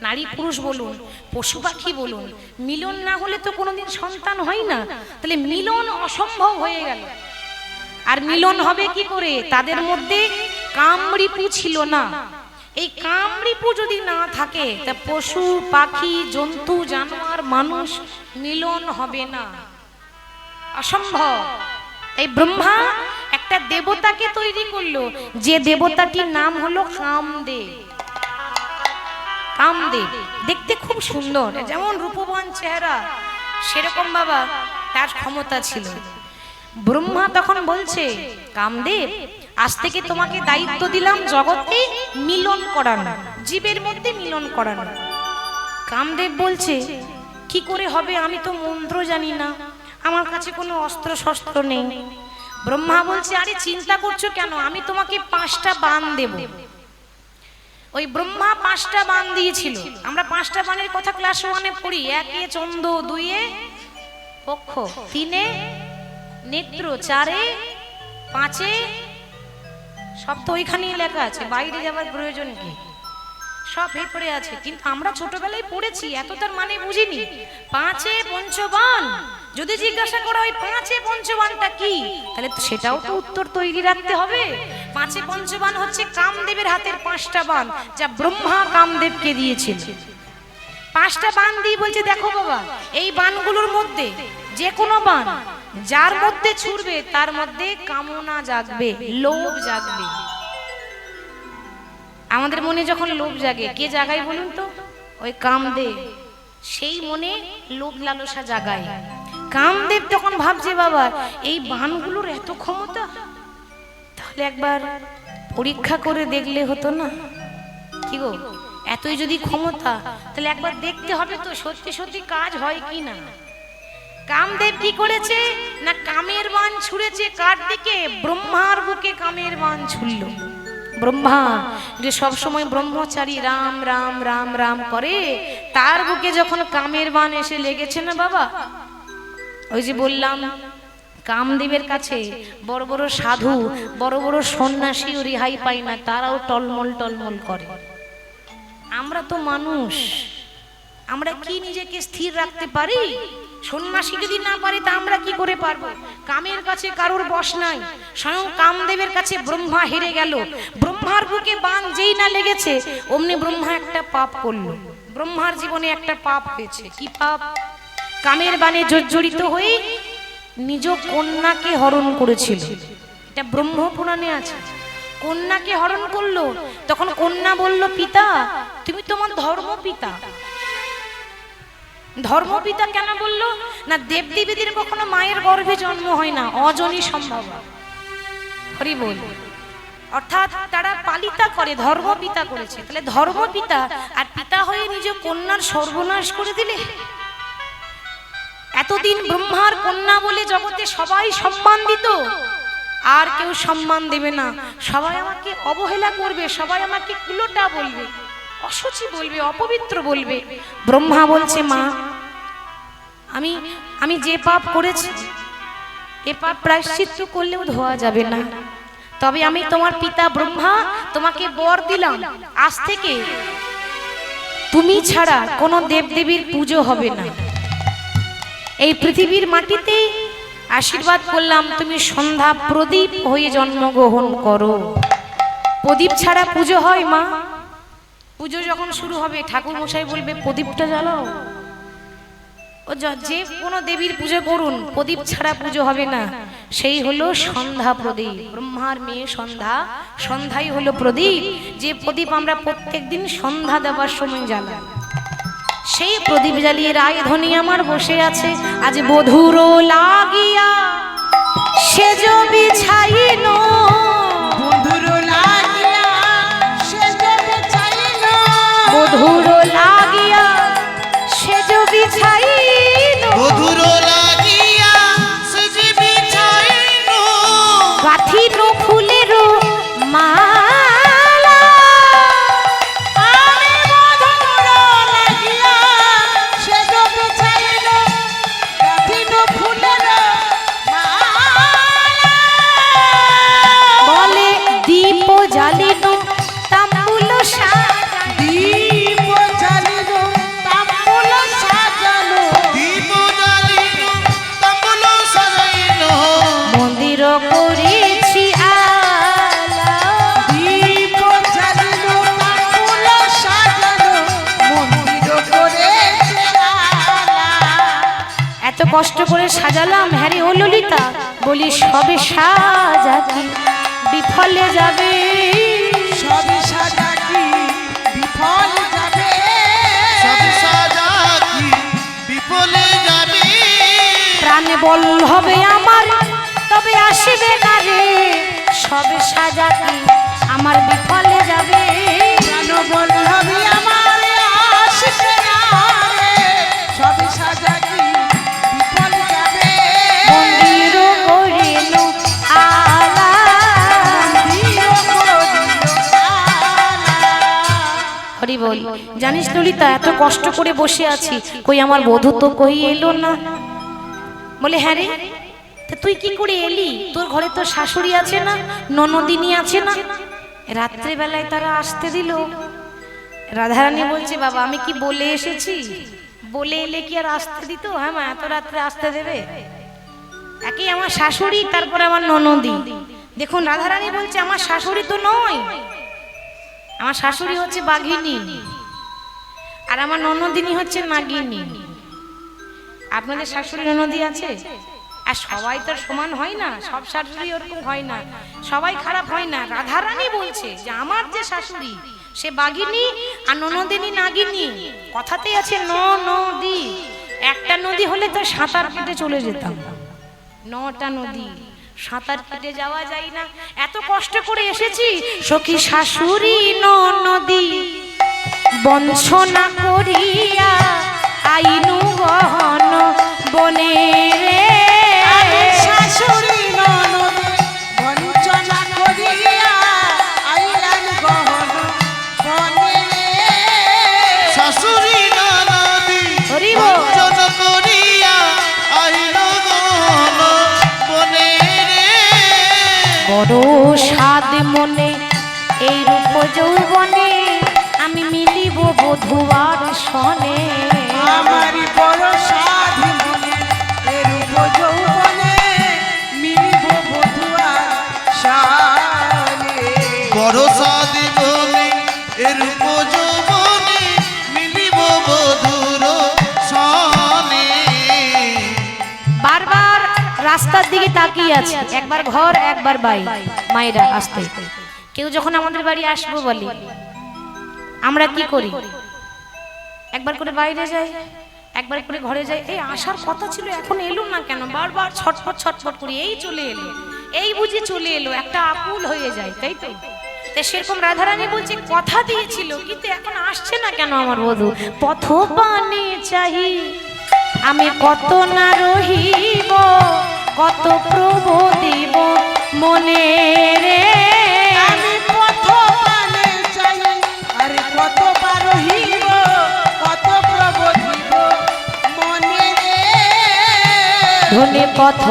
নারী পুরুষ বলুন, পশু পাখি বলুন, মিলন না হলে তো কোনোদিন সন্তান হয় না। তাহলে মিলন অসম্ভব হয়ে গেল। আর মিলন হবে কি করে? তাদের মধ্যে কামরিপু ছিল না। এই কামরিপু যদি না থাকে, তা পশু পাখি, জন্তু জানোয়ার, মানুষ মিলন হবে না, অসম্ভব। তাই ব্রহ্মা একটা দেবতাকে তৈরি করলো, যে দেবতাটির নাম হলো কামদেব। কামদেব দেখতে খুব সুন্দর, যেমন রূপবান চেহারা, সেরকম বাবা তার ক্ষমতা ছিল। ব্রহ্মা তখন বলছে, কামদেব আজ থেকে তোমাকে দায়িত্ব দিলাম জগতে মিলন করানো, জীবের মধ্যে মিলন করানো। কামদেব বলছে, কি করে হবে? আমি তো মন্ত্র জানি না, আমার কাছে কোনো অস্ত্র শস্ত্র নেই। ব্রহ্মা বলছে, আরে চিন্তা করছো কেন, আমি তোমাকে 5টা বাণ দেব। ওই ব্রহ্মা 5টা বাণ দিয়েছিল। আমরা 5টা বাণের কথা ক্লাস 1-এ পড়ি। 1-এ চন্দ্র, 2-এ পক্ষ, 3-এ নেত্র, 4-এ, 5-এ, সব তো ওইখানেই লেখা আছে, বাইরে যাবার প্রয়োজন কি, সব ভেতরে আছে। কিন্তু আমরা ছোটবেলায় পড়েছি, এত তার মানে বুঝিনি। 5-এ পঞ্চবাণ, যদি জিজ্ঞাসা করা হয় 5-এ পঞ্চবাণটা কি, তাহলে সেটাও তো উত্তর তৈরি রাখতে হবে। 5-এ পঞ্চবাণ হচ্ছে কামদেবের হাতের 5টা বাণ, যা ব্রহ্মা কামদেবকে দিয়েছিল। 5টা বাণ দিয়ে বলছে, দেখো বাবা, এই বাণগুলোর মধ্যে যে কোনো বাণ যার মধ্যে ছুড়বে, তার মধ্যে কামনা জাগবে, লোভ জাগবে। আমাদের মনে যখন লোভ জাগে, কে জাগায় বলুন তো? ওই কামদেব। সেই মনে লোভ লালসা জাগায়। কামদেব তখন ভাবছে, বাবা এই বাণগুলোর এত ক্ষমতা, তাহলে একবার পরীক্ষা করে দেখলে হতো না? কি গো, এতই যদি ক্ষমতা, তাহলে একবার দেখতে হবে তো সত্যি সত্যি কাজ হয় কি না। কামদেব কি করেছে না, কামের বাণ ছুঁড়েছে কার দিকে? ব্রহ্মার বুকে কামের বাণ ছুড়ল। ব্রহ্মা যে সব সময় ব্রহ্মচারী, রাম রাম রাম রাম করে, তার বুকে যখন কামের বাণ এসে লেগেছে না বাবা, ওই যে বললাম কামদেবের কাছে বড় বড় সাধু, বড় বড় সন্ন্যাসীও রেহাই পায় না, তারাও টলমল টলমল করে। আমরা তো মানুষ, আমরা কি নিজেকে স্থির রাখতে পারি? সন্ন্যাসী যদি না পারে, তা আমরা কি করে পারবো? কামের কাছে কারোর বশ নাই। স্বয়ং কামদেবের কাছে ব্রহ্মা হেরে গেল। ব্রহ্মার বুকে বাণ যেই না লেগেছে, অমনি ব্রহ্মা একটা পাপ করলো। ব্রহ্মার জীবনে একটা পাপ হয়েছে। কি পাপ? কামের বাণে জর্জরিত হয়ে নিজ কন্যাকে হরণ করেছিল। এটা ব্রহ্ম পুরাণে আছে। কন্যাকে হরণ করলো, তখন কন্যা বলল, পিতা তুমি তোমার ধর্মপিতা। ধর্মপিতা কেন বললো না? দেবদেবীদের কখনো মায়ের গর্ভে জন্ম হয় না, অজনী সম্ভব। হরি বল। অর্থাৎ তারা পালিতা করে, ধর্মপিতা করেছে। তাহলে ধর্মপিতা আর পিতা হয়ে নিজ কন্যার সর্বনাশ করে দিলে। এতদিন ব্রহ্মার কন্যা বলে জগতে সবাই সম্মান দিত, আর কেউ সম্মান দেবে না। সবাই আমাকে অবহেলা করবে, সবাই আমাকে কুলোটা বলবে, অসুচি বলবে, অপবিত্র বলবে। ব্রহ্মা বলছে, মা আমি যে পাপ করেছি, এ পাপ প্রায়শ্চিত্ত করলেও ধোয়া যাবে না। তবে আমি তোমার পিতা ব্রহ্মা তোমাকে বর দিলাম, আজ থেকে তুমি ছাড়া কোনো দেবদেবীর পুজো হবে না। এই পৃথিবীর মাটিতে আশীর্বাদ করলাম তুমি সন্ধ্যা প্রদীপ হয়ে জন্মগ্রহণ করো। প্রদীপ ছাড়া পুজো হয় মা? পুজো যখন শুরু হবে ঠাকুর মশাই বলবে প্রদীপটা জ্বালাও। ও যে কোনো দেবীর পুজো করুন, প্রদীপ ছাড়া পুজো হবে না। সেই হলো সন্ধ্যা প্রদীপ। ব্রহ্মার মেয়ে সন্ধ্যা, সন্ধ্যাই হলো প্রদীপ। যে প্রদীপ আমরা প্রত্যেকদিন সন্ধ্যা দেওয়ার সময় জ্বালাই, সেই প্রদীপ জ্বালিয়ে রায়ধনী আমার বসে আছে। আজ বধুর লাগিয়া সেজ বিছাইল, বন্ধুর লাগিয়া সেজ বিছাইল, বধুর লাগিয়া সেজ বিছাইল, বধুর লাগিয়া সেজ বিছাইল, গাঁথিল ফুলের মালা, আমি বন্ধুর লাগিয়া সেজ বিছাইল, গাঁথিল ফুলের মালা। বলে দীপ জ্বালিল তাম্বুল সাজাইল, দীপ জ্বালিল তাম্বুল সাজালো, দীপ জ্বালিল তাম্বুল সাজাইল, মন্দির করেছি আলা। দীপ জ্বালিল তাম্বুল সাজালো, মন্দির করেছে আলা। এত কষ্ট করে সাজালাম, হ্যারে ও ললিতা, বলি সবে সাজা কি বিফলে যাবে, সবই সাজা কি বিফল যাবে, সব সাজা কি বিফলে যাবে, প্রাণ বল হবে আমার তবে আসবে না রে, সবে সাজা কি আমার বিফলে যাবে। কেন বলবি আমার আসবে না রে, সবই সাজা কি বিফল যাবে, মন্দির করিল আলা, মন্দির করিল আলা। হরি বল। জানিস ললিতা, এত কষ্ট করে বসে আছি, কই আমার বধূ তো কই এলো না। বলে হ্যাঁ রে, তা তুই কি করে এলি? তোর ঘরে তো শাশুড়ি আছে না, ননদিনী আছে না? রাত্রে বেলায় তারা আসতে দিল? রাধারানী বলছে বাবা আমি কি বলে এসেছি? বলে এলে কি আর আসতে দিত? হ্যাঁ মা, এত রাত্রে আসতে দেবে? একই আমার শাশুড়ি, তারপরে আমার ননদি। দেখুন রাধারানী বলছে আমার শাশুড়ি তো নয়, আমার শাশুড়ি হচ্ছে বাঘিনী, আর আমার ননদিনী হচ্ছে নাগিনী। আপনাদের শাশুড়ি ননদি আছে? আর সবাই তো সমান হয় না, সব শাশুড়ি ওরকম হয় না, সবাই খারাপ হয় না। রাধারানী বলছে যে আমার যে শাশুড়ি সে বাঘিনী আর ননদিনী নাগিনী। কথাতেই আছে নদী, একটা নদী হলে তো সাঁতার কেটে চলে যেতাম, 9টা নদী সাঁতার কেটে যাওয়া যায় না। এত কষ্ট করে এসেছি, সখী শাশুড়ি নদী বঞ্চনা করিয়া আইনু গহন বনে রে, আমি শাশুড়ি ননদ বঞ্চনা করিয়া আইলাম গহন বনে রে, শাশুড়ি ননদি হরি বল। বঞ্চন করিয়া আইল গহন বনে রে, বড় সাদ মনে এই রূপ যৌবনে আমি মিলিব বধুয়ার সনে, আমারি বড় সাধি মনে এরূপ যৌবনে মিলিব বধুয়া সানে, বড় সাদি বনে এরূপ যৌবনে মিলিব বধুর সনে। বারবার রাস্তার দিকে তাকিয়ে আছে, একবার ঘর একবার বাড়ি। মায়েরা আসতে, কেউ যখন আমাদের বাড়ি আসবো বলি, আমরা কি করি? একবার করে বাইরে যাই, একবার করে ঘরে যাই। এই আসার কথা ছিল, এখন এলো না কেন? বারবার ছটফট ছটফট করি, এই চলে এলো, এই বুঝি চলে এলো, একটা আকুল হয়ে যায়, তাই তো? সেরকম রাধারানী বলছে কথা দিয়েছিল, কিন্তু এখন আসছে না কেন আমার বধূ? পথ পানে চাহি আমি কত না রহিব, কত প্রভু দিব মনে রে, আমি পথ পানে চাই আরে কত বার হইব কত প্রবোধিব মনে রে, ধনে পথ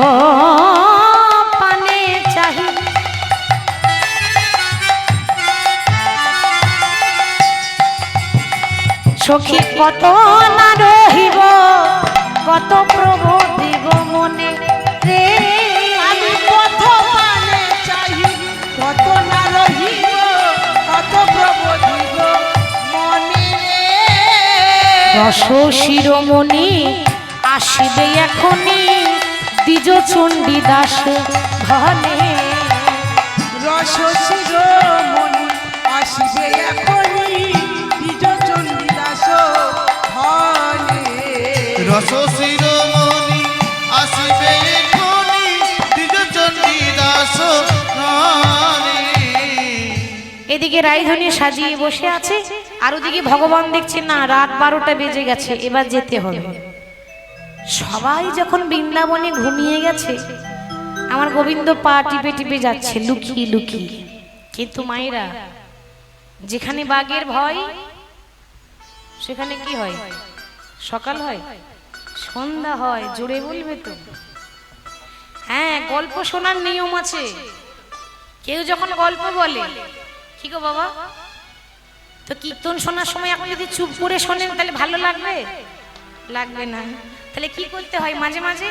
পানে চাহি সখী কত না রহিব, কত প্রভু দিব মনে রে, রস শিরোমণি আসিবে এখনই দ্বিজ চণ্ডী দাস ধনে। রস শিরোমণি আসিবে এখনই দ্বিজ চণ্ডী দাস ধনে। রস শিরোমণি আসিবে এখনি দ্বিজ চণ্ডী দাস ধনে। এদিকে রাইধনী সাজিয়ে বসে আছে, আর ওদিকে ভগবান দেখছে না রাত 12টা বেজে গেছে, এবার যেতে হবে। সবাই যখন বৃন্দাবনে ঘুমিয়ে গেছে, আমার গোবিন্দ পা টিপে টিপে যাচ্ছে লুকিয়ে লুকিয়ে। কিন্তু মায়েরা, যেখানে বাঘের ভয় সেখানে কি হয়? সকাল হয়, সন্ধ্যা হয়, জোরে বলবে তো। হ্যাঁ, গল্প শোনার নিয়ম আছে। কেউ যখন গল্প বলে, কি গো বাবা, তো কীর্তন শোনার সময় আপনি যদি চুপ করে শোনেন তাহলে ভালো লাগবে? লাগবে না। তাহলে কি করতে হয়? মাঝে মাঝে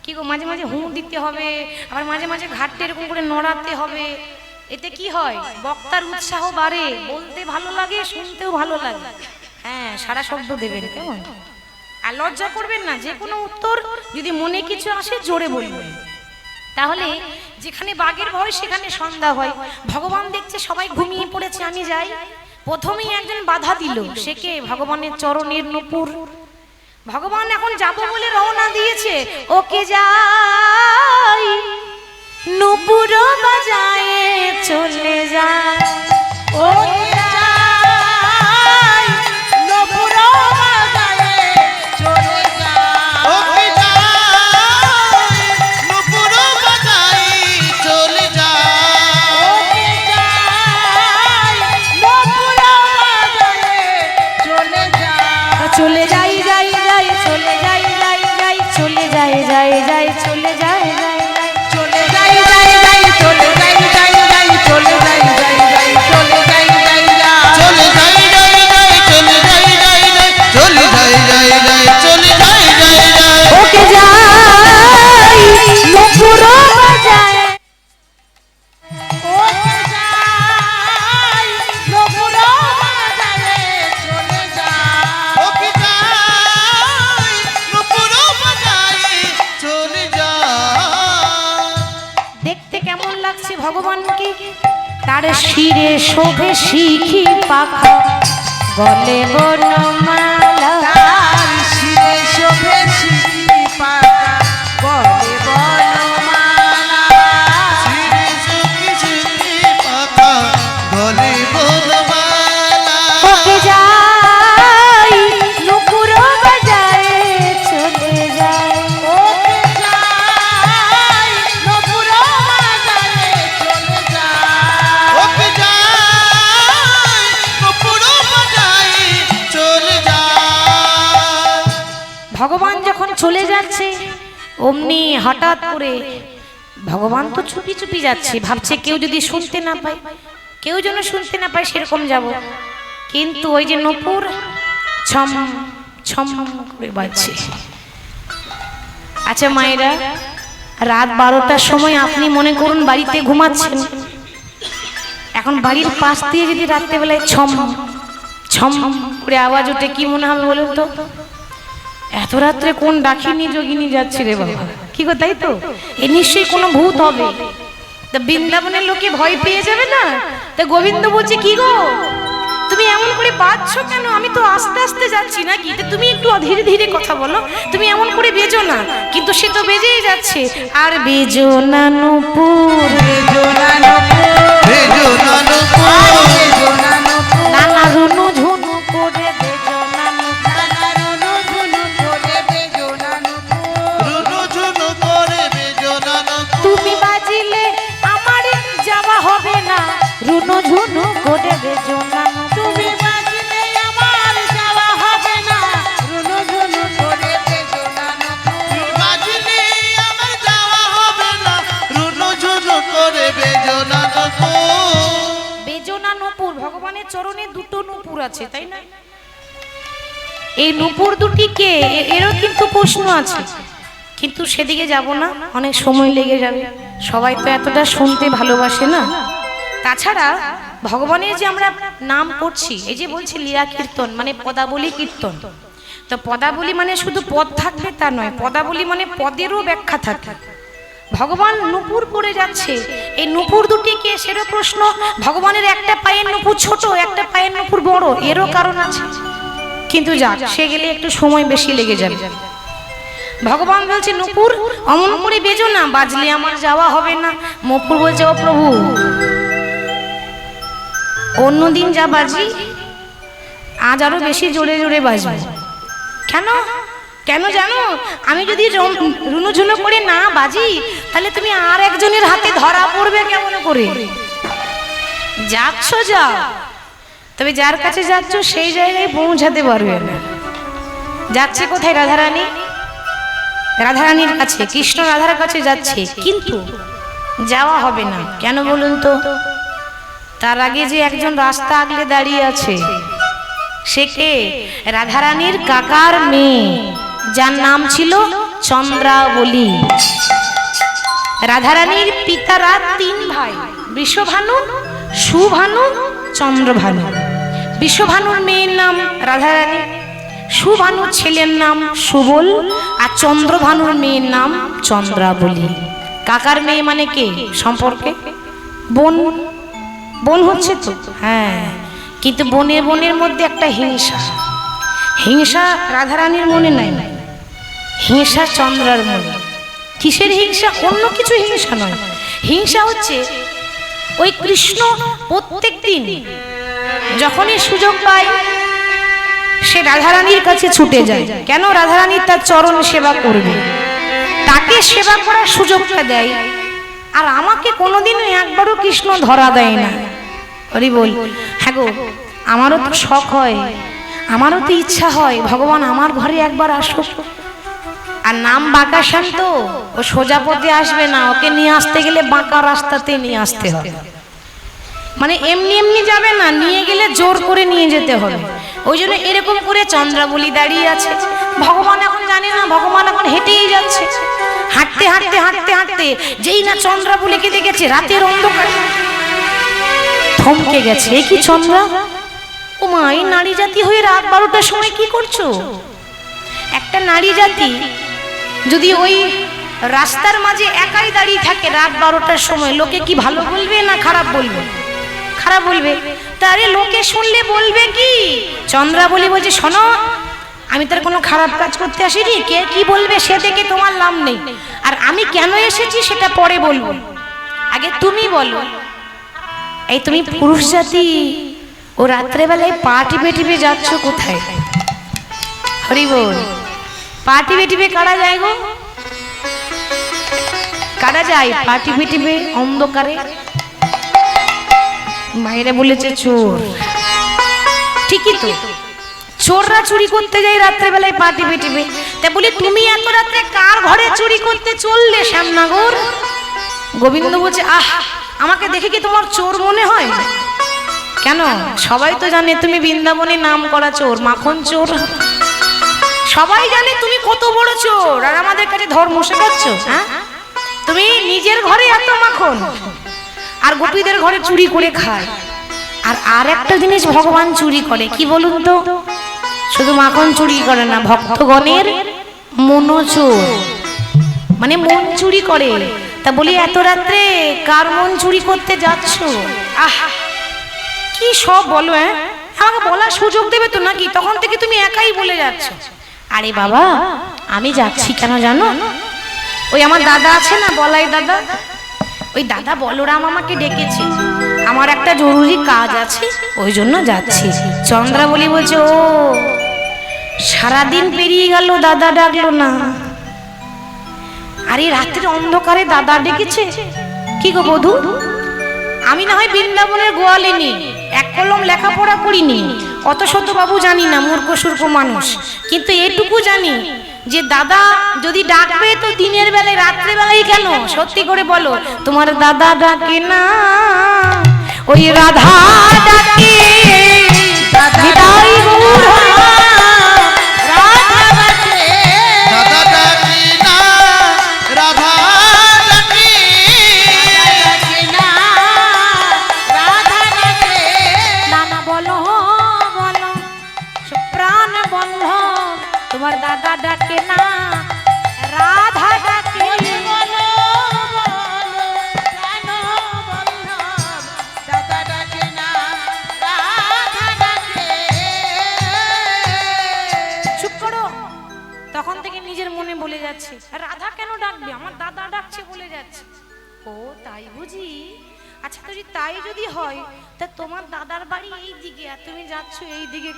কি গো, মাঝে মাঝে হুঁ দিতে হবে, আবার মাঝে মাঝে ঘাটটা এরকম করে নড়াতে হবে। এতে কি হয়? বক্তার উৎসাহ বাড়ে, বলতে ভালো লাগে, শুনতেও ভালো লাগে। হ্যাঁ, সারা শব্দ দেবেন, কেমন? আর লজ্জা করবেন না, যে কোনো উত্তর যদি মনে কিছু আসে জোরে বলবেন। তাহলে যেখানে বাঘের ভয় সেখানে সন্ধ্যা হয়। ভগবান দেখছে সবাই ঘুমিয়ে পড়েছে, আমি যাই। প্রথমেই একজন বাধা দিল, সে কে? ভগবানের চরণের নূপুর। ভগবান এখন যাবো বলে রওনা দিয়েছে, ওকে যাই নূপুর বাজায় চলে যায়। ওকে যাই নূপুর বাজায়ে চলে যায়। ওকে যাই নূপুর বাজাই চলে যায়। ওকে যাই নূপুর বাজায়ে চলে যায়। চলে যাই যাই যাই, চলে যাই যাই যাই, চলে যাই যাই যাই, চলে যাই যাই যাই, চলে যাই যাই যাই, চলে যাই যাই যাই, চলে যাই যাই যাই, চলে যাই যাই যাই। চলে যাই যাই যাই, চলে যাই যাই যাই, চলে যাই যাই যাই, চলে যাই যাই যাই। ওকে যাই নূপুর বাজায়। ওকে যাই নূপুর বাজায়ে চলে যায়। ওকে যাই নূপুর বাজাই চলে যায়। দেখতে কেমন লাগছে ভগবানকে? তার শিরে শোভে শিখি পাখা, গলে বনমালা। তার শিরে শোভে সিঁথি পাতা, গলে বনমালা। শিরে সুখী সুখী পাখা, গলে বনমালা। ওকে যাই নূপুর বাজায় চলে যায়। ওকে যাই নূপুর বাজায়ে চলে যায়। ওকে যাই নূপুর বাজাই চলে যায়। ভগবান যখন চলে যাচ্ছে, অমনি হঠাৎ করে ভগবান তো চুপি চুপি যাচ্ছে, ভাবছে কেউ যদি শুনতে না পায়, কেউ যেন শুনতে না পায় সেরকম যাব। কিন্তু ওই যে নূপুর ছম ছম করে বাজছে। আচ্ছা মায়েরা, রাত 12টার সময় আপনি মনে করুন বাড়িতে ঘুমাচ্ছেন, এখন বাড়ির পাশ দিয়ে যদি রাত্রেবেলায় ছম ছম করে আওয়াজ ওঠে, কি মনে হবে বলুন তো? এত রাত্রে কোন ডাকিনি যোগিনী যাচ্ছে রে বাবা, কি গো, তাই তো? এ নিশ্চয়ই কোনো ভূত হবে। তা বৃন্দাবনের লোকে ভয় পেয়ে যাবে না? তা গোবিন্দ বলছে, কি গো তুমি এমন করে বাজছো কেন? আমি তো আস্তে আস্তে যাচ্ছি নাকি? তা তুমি একটু ধীরে ধীরে কথা বলো, তুমি এমন করে বেজো না। কিন্তু সে তো বেজেই যাচ্ছে। আর বেজো না নূপুর, বেজো না নূপুর, বেজো না নূপুর, বেজো না নূপুর, নানা রুনু ঝুনু করে বেজো না নূপুর। নানা রুনু ঝুনু করে বেজো না নূপুর। রুনু ঝুনু করে বেজো না নূপুর। তুমি বাজিলে আমার যাওয়া হবে না, রুনু ঝুনু করে বেজো না নূপুর। তুমি বাজলে আমার যাওয়া হবে না, রুনু ঝুনু করে বেজো না নূপুর। বাজলে আমার যাওয়া হবে না, রুনু ঝুনু করে বেজো না নূপুর। বেজো না নূপুর, ভগবানের চরণে দুটো নূপুর আছে, তাই না? এই নূপুর দুটি কে? এরও কিন্তু প্রশ্ন আছে, কিন্তু সেদিকে যাব না, অনেক সময় লেগে যাবে। সবাই তো এতটা শুনতে ভালোবাসে না। তাছাড়া ভগবানের যে আমরা নাম করছি, এই যে বলছি লীলা কীর্তন মানে পদাবলী কীর্তন, তো পদাবলী মানে শুধু পদ থাকবে তা নয়, পদাবলী মানে পদেরও ব্যাখ্যা থাকে। ভগবান নূপুর পরে যাচ্ছে, এই নূপুর দুটি কে সেরও প্রশ্ন। ভগবানের একটা পায়ের নূপুর ছোট, একটা পায়ের নূপুর বড়, এরও কারণ আছে। কিন্তু যাক, সে গেলে একটু সময় বেশি লেগে যাবে। ভগবান বলছে নূপুর অমন করে বেজো না, বাজলে আমার যাওয়া হবে না। নূপুর বলছে ও প্রভু, অন্যদিন যা বাজি আজ আরো বেশি জোরে জোরে বাজবে। কেন কেন জানো, আমি যদি রুনুঝুনো করে না বাজি তাহলে তুমি আর একজনের হাতে ধরা পড়বে কেমন করে। যাচ্ছ যাও, তবে যার কাছে যাচ্ছ সেই জায়গায় পৌঁছাতে পারবে না। যাচ্ছে কোথায়? রাধারানী, রাধারানীর কাছে, কৃষ্ণ রাধার কাছে যাচ্ছে, কিন্তু যাওয়া হবে না। কেন বলুন তো? তার আগে যে একজন রাস্তা আগলে দাঁড়িয়ে আছে, সে কে? রাধারানীর কাকার মেয়ে, যার নাম ছিল চন্দ্রাবলী। রাধারানীর পিতারা 3 ভাই, বৃষভানু, সুভানু, চন্দ্রভানু। বৃষভানুর মেয়ের নাম রাধারানী, সুভানুর ছেলের নাম সুবল, আর চন্দ্রভানুর মেয়ের নাম চন্দ্রাবলী। কাকার মেয়ে মানে কে? সম্পর্কে বোন, বোন হচ্ছে তো। হ্যাঁ, কিন্তু বোনের বোনের মধ্যে একটা হিংসা। হিংসা রাধারানীর মনে নাই, হিংসা চন্দ্রার মনে। কিসের হিংসা? অন্য কিছু হিংসা নয়, হিংসা হচ্ছে ওই কৃষ্ণ প্রত্যেক দিন যখনই সুযোগ পায় সে রাধারানীর কাছে ছুটে যায়। কেন? রাধারানী তার চরণ সেবা করবে, তাকে সেবা করার সুযোগটা দেয়। আর আমাকে কোনোদিনও একবারও কৃষ্ণ ধরা দেয় না। হরি বল। হ্যাঁ গো, আমারও তো শখ হয়, আমারও তো ইচ্ছা হয় ভগবান আমার ঘরে একবার আসো। আর নাম বাঁকা শান্ত, ও সোজা পথে আসবে না, ওকে নিয়ে আসতে গেলে বাঁকা রাস্তাতে নিয়ে আসতে হবে। মানে এমনি এমনি যাবে না, নিয়ে গেলে জোর করে নিয়ে যেতে হবে। ওই জন্য এরকম করে চন্দ্রাবলী দাঁড়িয়ে আছে। ভগবান এখন জানে না, ভগবান এখন হেঁটেই যাচ্ছে। হাঁটতে হাঁটতে হাঁটতে হাঁটতে যেই না চন্দ্রাবলীকে দেখেছে রাতের অন্ধকারে, থমকে গেছে। এ কি চন্দ্রা? ও মা, এই নারী জাতি হয়ে রাত 12টার সময় কি করছো? একটা নারী জাতি যদি ওই রাস্তার মাঝে একাই দাঁড়িয়ে থাকে রাত 12টার সময়, লোকে কি ভালো বলবে না খারাপ বলবে? খারাপ বলবে। তারে লোকে শুনলে বলবে কি? চন্দ্রাবলী বলছে শোনো, আমি তার কোনো খারাপ কাজ করতে আসিনি, কে কি বলবে সে দেখে তোমার লাভ নেই। আর আমি কেন এসেছি সেটা পরে বলবো, আগে তুমি বলো। এই তুমি পুরুষ জাতি, ও রাত্রেবেলায় পা টিপে টিপে যাচ্ছ কোথায়? হরি বল। পা টিপে টিপে কারা যায় গো? কারা যায় পা টিপে টিপে অন্ধকারে? বাইরে বলেছে চোর, ঠিকই তো, চোররা চুরি করতে যায় রাত্রেবেলায় পা টিপে টিপে। তা বলি তুমি এত রাত্রে কার ঘরে চুরি করতে চললে শ্যামনগর? গোবিন্দ বলছে আহ, আমাকে দেখে কি তোমার চোর মনে হয়? কেন? সবাই তো জানে তুমি বৃন্দাবনে নাম করা চোর, মাখন চোর। সবাই জানে তুমি কত বড় চোর, আর আমাদের কাছে ধর্ম শেখাচ্ছ। হ্যাঁ, তুমি নিজের ঘরে এত মাখন, আর গোপীদের ঘরে চুরি করে খায়। আর একটা জিনিস ভগবান চুরি করে, কি বলুন তো? শুধু মাখন চুরি করে না, ভক্তগণের মনও চোর, মানে মন চুরি করে। তা বলি এত রাত্রে কার মন চুরি করতে যাচ্ছ? আহ, কি সব বলো। হ্যাঁ, আমাকে বলার সুযোগ দেবে তো নাকি? তখন থেকে তুমি একাই বলে যাচ্ছ। আরে বাবা, আমি যাচ্ছি কেন জানো? ওই আমার দাদা আছে না, বলাই দাদা, ওই দাদা বলরাম আমাকে ডেকেছে, আমার একটা জরুরি কাজ আছে, ওই জন্য যাচ্ছি। চন্দ্রাবলী বলছে ও, সারাদিন পেরিয়ে গেল দাদা ডাকলো না, আর এই রাত্রির অন্ধকারে দাদা ডেকেছে। কি গো বধূ, আমি না হয় বৃন্দাবনের গোয়ালিনী, এক কলম লেখাপড়া করিনি, অত শত বাবু জানি না, মূর্খ সূর্খ মানুষ, কিন্তু এটুকু জানি যে দাদা যদি ডাকবে তো দিনের বেলায়, রাত্রে বেলায় কেন? সত্যি করে বলো, তোমার দাদা ডাকে না, ওই রাধা ডাকে। মনে বলে যাচ্ছে, রাধা কেন ডাকবে, আমার দাদা ডাকছে বলে যাচ্ছে। ও তাই বুঝি? আচ্ছা যদি তাই যদি হয়, তা তোমার দাদার বাড়ি এই দিকে আর তুমি যাচ্ছ এই দিকে,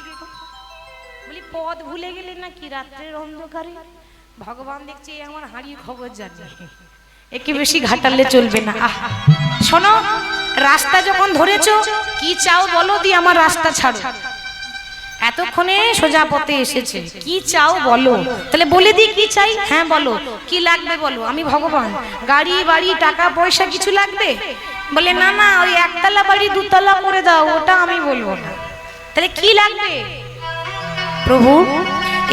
বলি পথ ভুলে গেলে নাকি রাত্রের অন্ধকারে? ভগবান দেখছে আমার হারিয়ে খবর জানে, একে বেশি ঘাটালে চলবে না। আহ শোনো, রাস্তা যখন ধরেছো কি চাও বলো, দি আমার রাস্তা ছাড়ো। এতক্ষণে সোজা পথে এসেছে, কি চাও বলো। তাহলে বলে দি কি চাই। হ্যাঁ বলো, কি লাগবে বলো। আমি ভগবান, গাড়ি বাড়ি টাকা পয়সা কিছু লাগবে? বলে না না, ওই একতলা বাড়ি দুতলা করে দাও, ওটা আমি বলবো না। তাহলে কি লাগবে? প্রভু,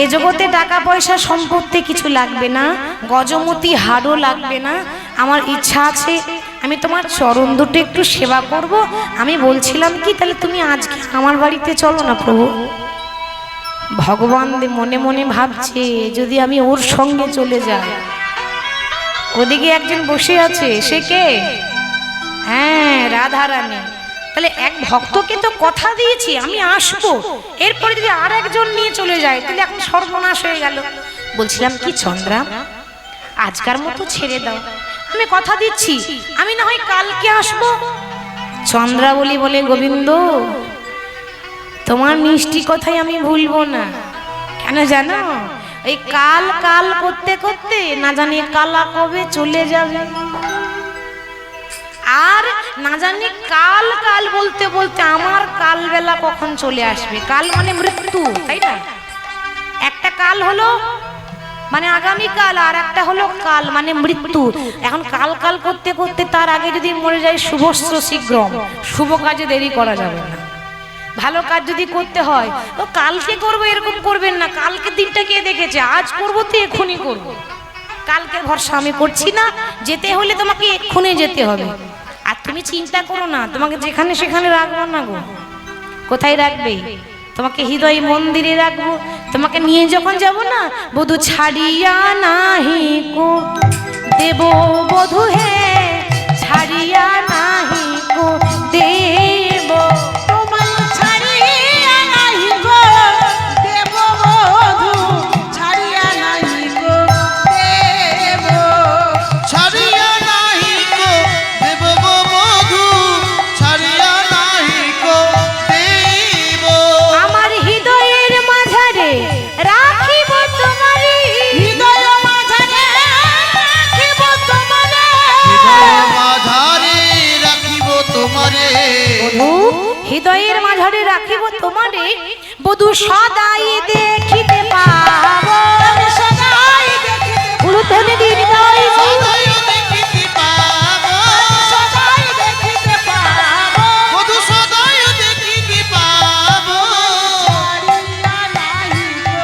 এ জগতে টাকা পয়সা সম্পত্তি কিছু লাগবে না, গজমতি হাড়ও লাগবে না। আমার ইচ্ছা আছে আমি তোমার চরণ দুটো একটু সেবা করব। আমি বলছিলাম কি, তাহলে তুমি আজকে আমার বাড়িতে চলো না প্রভু। ভগবান মনে মনে ভাবছে যদি আমি ওর সঙ্গে চলে যাই। ওদিকে একজন বসে আছে, সে কে? হ্যাঁ, রাধা রানী। তাহলে এক ভক্তকে তো কথা দিয়েছি আমি আসবো, এরপরে যদি আর একজন নিয়ে চলে যায় তাহলে এখন সর্বনাশ হয়ে গেল। বলছিলাম কি চন্দ্রা, আজকার মতো ছেড়ে দাও, আমি কথা দিচ্ছি আমি না হয় কালকে আসবো। চন্দ্রাবলী বলে গোবিন্দ, তোমার মিষ্টি কথাই আমি ভুলবো না। কেন জানো? এই কাল কাল করতে করতে না জানি কালা কবে চলে যাবে, আর না জানি কাল কাল বলতে বলতে আমার কাল বেলা কখন চলে আসবে। কাল মানে মৃত্যু, তাই না? একটা কাল হলো মানে আগামী কাল, আর একটা হলো কাল মানে মৃত্যু। এখন কাল কাল করতে করতে তার আগে যদি মরে যায়, শুভস্র শীঘ্রম, শুভ কাজে দেরি করা যাবে না। ভালো কাজ যদি করতে হয় তো কালকে করবো এরকম করবেন না। কালকে দিনটা কে দেখেছে? আজ করবো তো এক্ষুনি করবো। কালকে ভরসা আমি করছি না, যেতে হলে তোমাকে এক্ষুনি যেতে হবে। আর তুমি চিন্তা করো না, তোমাকে যেখানে সেখানে রাখবো না গো। কোথায় রাখবে? তোমাকে হৃদয় মন্দিরে রাখবো। তোমাকে নিয়ে যখন যাব না, বধূ ছাড়িয়া নাহি কো দেব, বধূ হে ছাড়িয়া নাহি কো দেব। তোমায় ছাড়িয়া নাহি গো দেব, বধূ ছাড়িয়া নাহি গো দেব। ছাড়িয়া নাহি কো দেব গো বধূ, ছাড়িয়া নাহি কো দেব। আমার হৃদয়ের মাঝারে রাখিব তোমারে, হৃদয় মাঝারে রাখিব তোমারে, হৃদয় মাঝারে রাখিব তোমারে। বধূ হৃদয়ের মাঝারে রাখিব তোমারে, বধূ সদাই দেখিতে পাবো। আমি সদাই দেখিতে উলুধ্বনি দিয়ে হৃদয় সদাই দেখিতে পাবো, সদাই দেখিতে পাবো। বধূ সদাই দেখিতে পাবো। ছাড়িয়া নাহি গো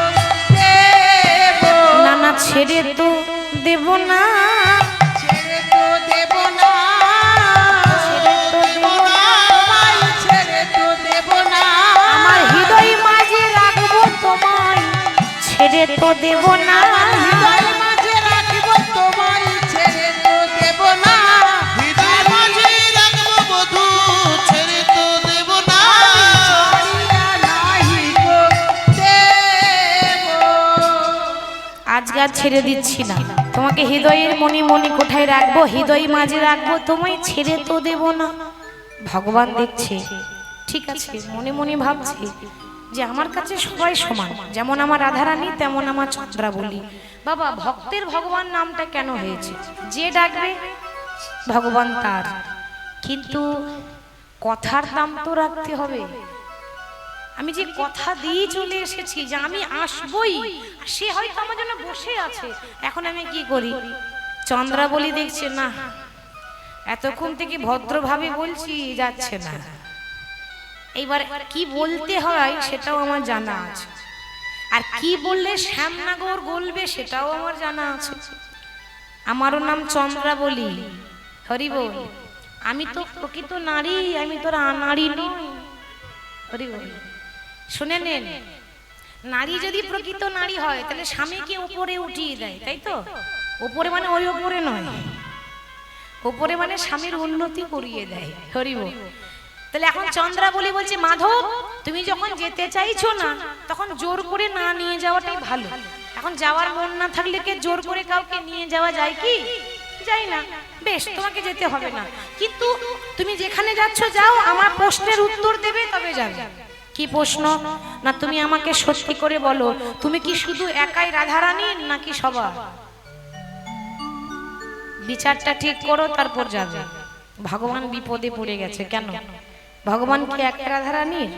দেব, না না ছেড়ে তো দেব না, ছেড়ে তো দেব না, ছেড়ে তো দেব না। তোমায় ছেড়ে তো দেব না। আমার হৃদয় মাঝে রাখবো তোমায়, ছেড়ে তো দেব না। হৃদয় মাঝে রাখিব তোমায়, ছেড়ে তো দেব না। হৃদয় মাঝে রাখবো বধূ, ছেড়ে তো দেব না। ছাড়িয়া নাহি গো দেব। আজকে আর ছেড়ে দিচ্ছি না, তোমাকে হৃদয়ের মনি মনি কোঠায় রাখবো, হৃদয় মাঝে রাখবো তোমায়, ছেড়ে তো দেব না। ভগবান দেখছে, ঠিক আছে, মনে মনে ভাবছে যে আমার কাছে সবাই সমান, যেমন আমার রাধারানী তেমন আমার চন্দ্রাবলী। বাবা, ভক্তের ভগবান নামটা কেন হয়েছে? যে ডাকবে ভগবান তার, কিন্তু কথার দাম তো রাখতে হবে। আমি যে কথা দিয়ে চলে এসেছি যে আমি আসবই, সে হয়তো আমার জন্য বসে আছে, এখন আমি কি করি? চন্দ্রাবলী দেখছে না, এতক্ষণ থেকে ভদ্রভাবে বলছি, যাচ্ছে না। এইবার কি বলতে হয় সেটাও আমার জানা আছে, আর কি বললে শ্যামনগর গলবে সেটাও আমার জানা আছে। আমারও নাম চন্দ্রাবলী, হরি বল। আমি তো প্রকৃত নারী, আমি তোর আনাড়ি নই, হরি বল। শুনে নেন, নারী যদি প্রকৃত নারী হয় তাহলে স্বামীকে উপরে উঠিয়ে দেয়, তাই তো? উপরে মানে ওই উপরে নয়, উপরে মানে স্বামীর উন্নতি করিয়ে দেয়, হরি বল। তাহলে এখন চন্দ্রাবলী বলছে, মাধব তুমি যখন যেতে চাইছো না তখন জোর করে না নিয়ে যাওয়াটাই ভালো। এখন যাওয়ার মন না থাকলে কে জোর করে কাউকে নিয়ে যাওয়া যায় কি? যাই না। বেশ, তোমাকে যেতে হবে না, কিন্তু তুমি যেখানে যাচ্ছ যাও, আমার প্রশ্নের উত্তর দেবে তবে যাবে। কি প্রশ্ন? না তুমি আমাকে সত্যি করে বলো, তুমি কি শুধু একাই রাধারানী নাকি সবার? বিচারটা ঠিক করো, তারপর যাবে। ভগবান বিপদে পড়ে গেছে। কেন? ভগবান কি এক রাধারানীর?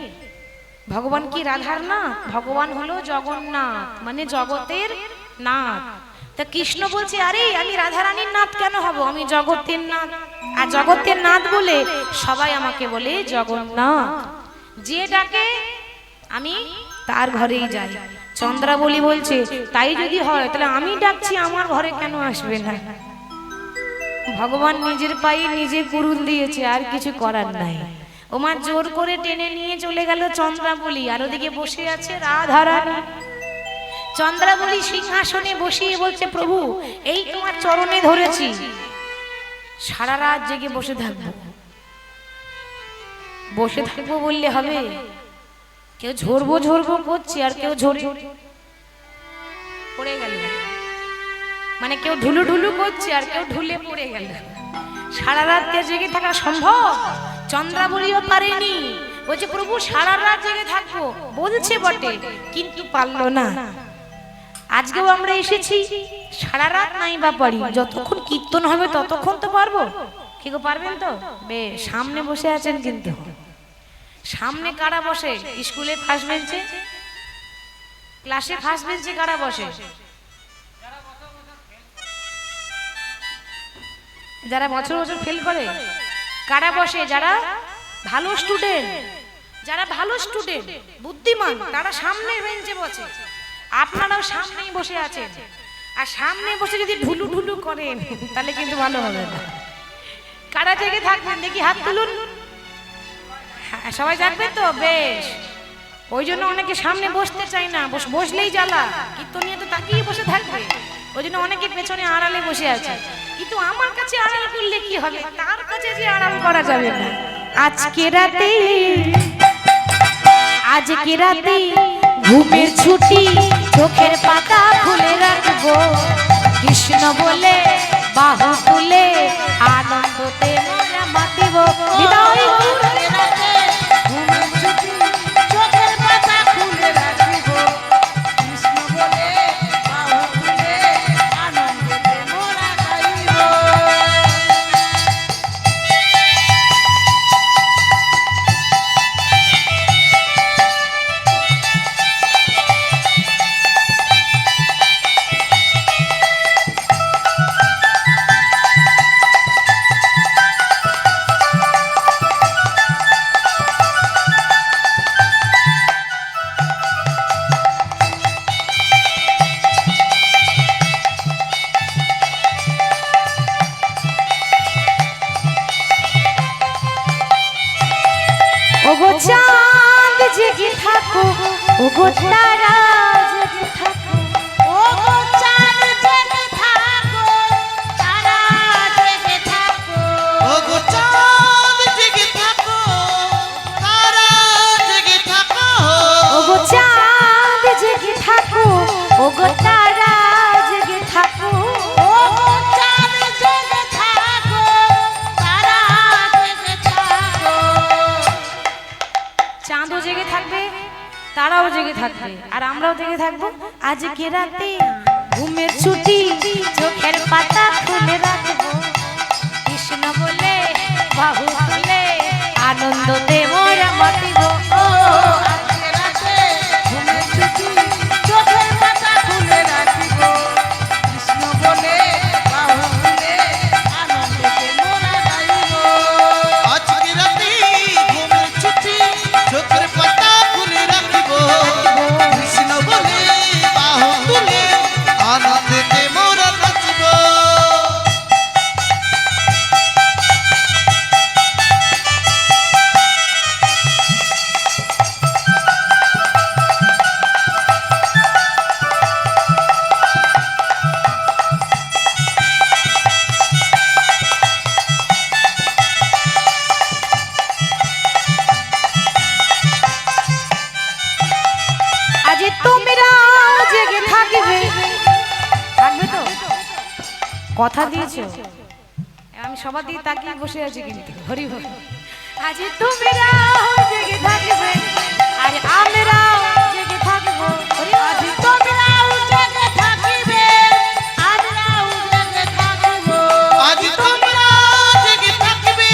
ভগবান কি রাধার না? ভগবান হলো জগন্নাথ, মানে জগতের নাথ। তা কৃষ্ণ বলছে, আরে আমি রাধারানীর নাথ কেন হব, আমি জগতের নাথ। আর জগতের নাথ বলে সবাই আমাকে বলে জগন্নাথ। যে ডাকে আমি তার ঘরেই যাই। চন্দ্রাবলী বলছে, তাই যদি হয় তাহলে আমি ডাকছি, আমার ঘরে কেন আসবে না? ভগবান নিজের পায়ে নিজে কুরুল দিয়েছে, আর কিছু করার নাই। ওমা জোর করে টেনে নিয়ে চলে গেল চন্দ্রাবলী, আর ওদিকে বসে আছে রাধারানী। চন্দ্রাবলী সিংহাসনে বসিয়ে বলছে, প্রভু এই তোমার চরণে ধরেছি, সারা রাত জেগে বসে থাকবো। বসে থাকবো বললে হবে? কেউ ঝরবো ঝরবো করছে, আর কেউ ঝরে পড়ে গেল, মানে কেউ ঢুলু ঢুলু করছে আর কেউ ঢুলে পড়ে গেল। সারা রাত কে জেগে থাকা সম্ভব? চন্দ্রাবলীও পারেনি। বলছে, প্রভু সারা রাত জেগে থাকবো বলছে বটে, কিন্তু পারলো না। আজকেও আমরা এসেছি, সারা রাত নাই বা পারি, যতক্ষণ কীর্তন হবে ততক্ষণ তো পারবো। কি গো, পারবেন তো? বেশ, সামনে বসে আছেন, কিন্তু সামনে কারা বসে? স্কুলে ফার্স্ট বেঞ্চে, ক্লাসে ফার্স্ট বেঞ্চে কারা বসে? যারা বছর বছর ফেল করে। কারা বসে? যারা ভালো স্টুডেন্ট, যারা ভালো স্টুডেন্ট বুদ্ধিমান, তারা সামনের বেঞ্চে বসে। আপনারাও সামনেই বসে আছেন, আর সামনে বসে যদি ঢুলু ঢুলু করেন তাহলে কিন্তু ভালো হবে না। কারা জেগে থাকবেন দেখি হাত তুলুন। হ্যাঁ, সবাই জানবেন তো? বেশ, ওই জন্য অনেকে সামনে বসতে চায় না, বসলেই জ্বালা, কিন্তু নিয়ে তো তাকিয়ে বসে থাকবে। ওই জন্য অনেকে পেছনে আড়ালে বসে আছে। কিন্তু আমার কাছে আড়াল করলে কি হবে? তার কাছে যে আড়াল করা যাবে না। আজকে রাতে ঘুমের ছুটি, চোখের পাতা খুলে রাখবো, কৃষ্ণ বলে বাহু তুলে আনন্দতে মোরা মাতিব। বিদায় ওগো চাঁদ জেগে থাকো, ওগো তারা জেগে থাকো, ওগো চাঁদ জেগে থাকো, তারা জেগে থাকো, ওগো চাঁদ জেগে থাকো, তারা জেগে থাকো, ওগো চাঁদ জেগে থাকো, ওগো তারা জেগে থাকো, ওগো চাঁদ জেগে থাকো, তারা জেগে থাকো। চাঁদও জেগে থাকবে, তারাও জেগে থাকবে, আর আমরাও জেগে থাকবো। আজকে রাতে ঘুমের ছুটি, চোখের পাতা খুলে রাখবো, কৃষ্ণ বলে বাহু তুলে আনন্দতে মোরা মাতিব। আজকে রাতে ঘুমের ছুটি, চোখের পাতা খুলে রাখিব, কৃষ্ণ বলে বাহু তুলে আনন্দেতে মোরা গাইব। আজকে রাতে ঘুমের ছুটি, চোখের পাতা খুলে রাখিব, কৃষ্ণ বলে বাহু তুলে আনন্দেতে মোরা নাচিব। আজ তোমরা জেগে থাকবে, কথা দিয়েছো, আমি সবার দিকে তাকিয়ে বসে আছি কিন্তু হরি হরি। আজ তোমরাও জেগে থাকবে আর আমরাও জেগে থাকবো, আজ তোমরাও জেগে থাকিবে, আমরাও জেগে থাকিব। আজ তোমরা জেগে থাকবে,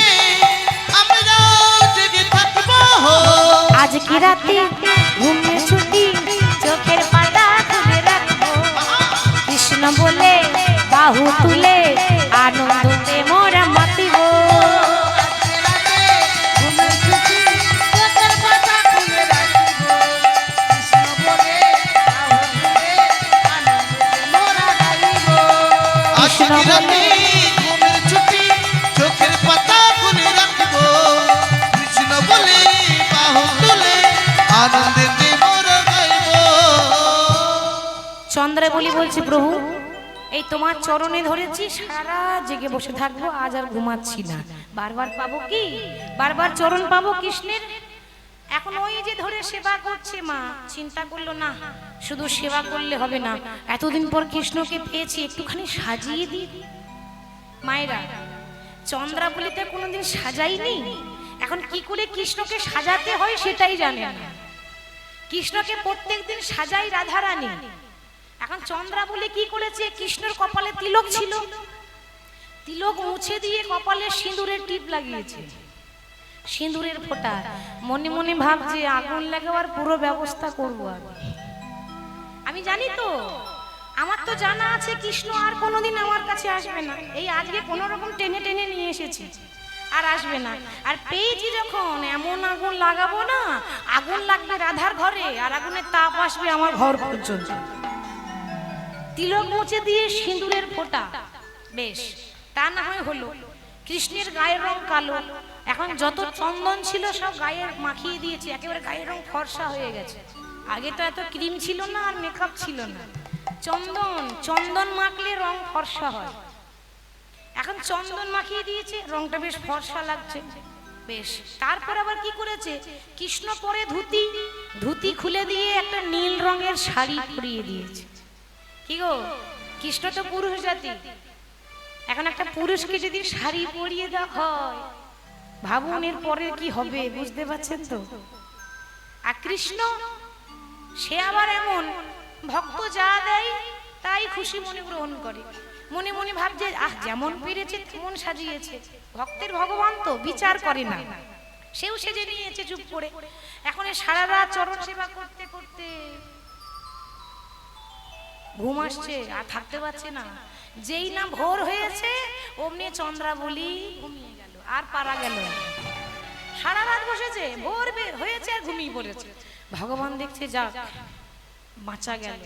আমরাও জেগে থাকবো। আজ কি রাতে ঘুমের ছুটি, চোখের পাতা খুলে রাখবো, কৃষ্ণ বলে বাহু তুলে আনন্দতে মোরা মাতিব। আজকে রাতে ঘুমের ছুটি, চোখের পাতা খুলে রাখিব, কৃষ্ণ বলে বাহু তুলে আনন্দে মোরা গাইব। আজ রাতে ঘুমের ছুটি, চোখের পাতা খুলে রাখবো, কৃষ্ণ বলে বাহু তুলে আনন্দেতে মোরা গাইবো। চন্দ্রাবলী বলছে, প্রভু এই তোমার চরণে ধরেছি, সারা জেগে বসে থাকবো, আজ আর ঘুমাচ্ছি না। বারবার পাবো কি, বারবার চরণ পাবো কৃষ্ণের। এখন ওই যে ধরে সেবা করছে মা, চিন্তা করলো না শুধু সেবা করলে হবে না, এতদিন পর কৃষ্ণকে পেয়েছি, একটুখানি সাজিয়ে দিই। মায়েরা চন্দ্রাবলীতে কোনোদিন সাজাইনি, এখন কি করে কৃষ্ণকে সাজাতে হয় সেটাই জানে না। কৃষ্ণকে প্রত্যেকদিন সাজাই রাধারানী। এখন চন্দ্রাবলী কি করেছে, কৃষ্ণের কপালে তিলক ছিল, তিলক মুছে দিয়ে কপালে সিঁদুরের টিপ লাগিয়েছে, সিঁদুরের ফোঁটা। মনে মনে ভাবছে আগুন লাগাবার পুরো ব্যবস্থা করবো আমি জানি তো, আমার তো জানা আছে কৃষ্ণ আর কোনোদিন আমার কাছে আসবে না, এই আজকে কোনো রকম টেনে টেনে নিয়ে এসেছি, আর আসবে না। আর পেয়েছি যখন, এমন আগুন লাগাবো না, আগুন লাগবে রাধার ঘরে, আর আগুনের তাপ আসবে আমার ঘর পর্যন্ত। তিলক মুছে দিয়ে সিঁদুরের ফোঁটা, বেশ তা না হয় হলো। কৃষ্ণের গায়ের রং কালো, এখন যত চন্দন ছিল সব গায়ে মাখিয়ে দিয়েছে, একেবারে গায়ের রং ফর্সা হয়ে গেছে। আগে তো এত ক্রিম ছিল না আর মেকআপ ছিল না, চন্দন চন্দন মাখলে রং ফর্সা হয়। এখন চন্দন মাখিয়ে দিয়েছে, রংটা বেশ ফর্সা লাগছে, বেশ। তারপর আবার কি করেছে, কৃষ্ণ পরে ধুতি, ধুতি খুলে দিয়ে একটা নীল রঙের শাড়ি পরিয়ে দিয়েছে। কি গো, কৃষ্ণ তো পুরুষ জাতি, এখন একটা পুরুষকে যদি শাড়ি পরিয়ে দেওয়া হয়, ভাবুন এর পরে কি হবে, বুঝতে পারছেন তো। আর কৃষ্ণ সে আবার এমন, ভক্ত যা দেয় তাই খুশি মনে গ্রহণ করে, মনে মনে ভাবছে আহ যেমন পেরেছে তেমন সাজিয়েছে। ভক্তের ভগবান তো বিচার করে না, সেও সেজে নিয়েছে চুপ করে। এখন সারা রাত চরণ সেবা করতে করতে ঘুম আসছে, আর থাকতে পারছে না। যেই না ভোর হয়েছে অমনি চন্দ্রাবলী ঘুমিয়ে গেল, আর পারা গেল। সারা রাত বসেছে, ভোর হয়েছে আর ঘুমিয়ে পড়েছে। ভগবান দেখছে যাক বাঁচা গেল,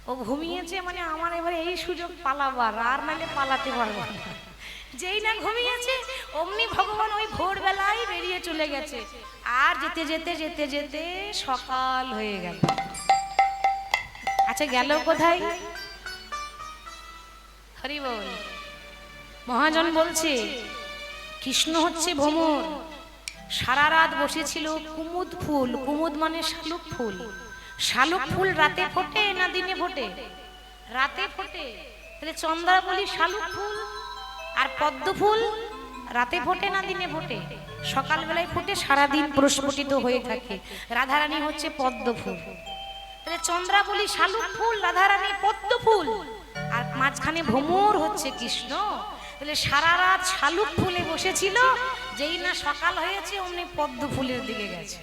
ও ঘুমিয়েছে, মানে আমার এবারে এই সুযোগ পালাবার, আর নাহলে পালাতে পারবো না। যেই না ঘুমিয়েছে অমনি ভগবান ওই ভোরবেলায় বেরিয়ে চলে গেছে, আর যেতে যেতে যেতে যেতে সকাল হয়ে গেল। আচ্ছা গেল কোথায়, হরি বল। মহাজন বলছে কৃষ্ণ হচ্ছে ভ্রমর, সারা রাত বসেছিল কুমুদ ফুল, কুমুদ মানে শালুক ফুল। শালুক ফুল রাতে ফোটে না দিনে ফোটে, রাতে ফোটে। তাহলে চন্দ্রাবলী শালুক ফুল, আর পদ্ম ফুল রাতে ফোটে না দিনে ফোটে, সকালবেলায় ফোটে, সারাদিন প্রস্ফুটিত হয়ে থাকে। রাধারানী হচ্ছে পদ্ম ফুল। তাহলে চন্দ্রাবলী শালুক ফুল, রাধারানী পদ্ম ফুল, আর মাঝখানে ভ্রমর হচ্ছে কৃষ্ণ। তাহলে সারা রাত শালুক ফুলে বসেছিল, যেই না সকাল হয়েছে অমনি পদ্ম ফুলের দিকে গেছে।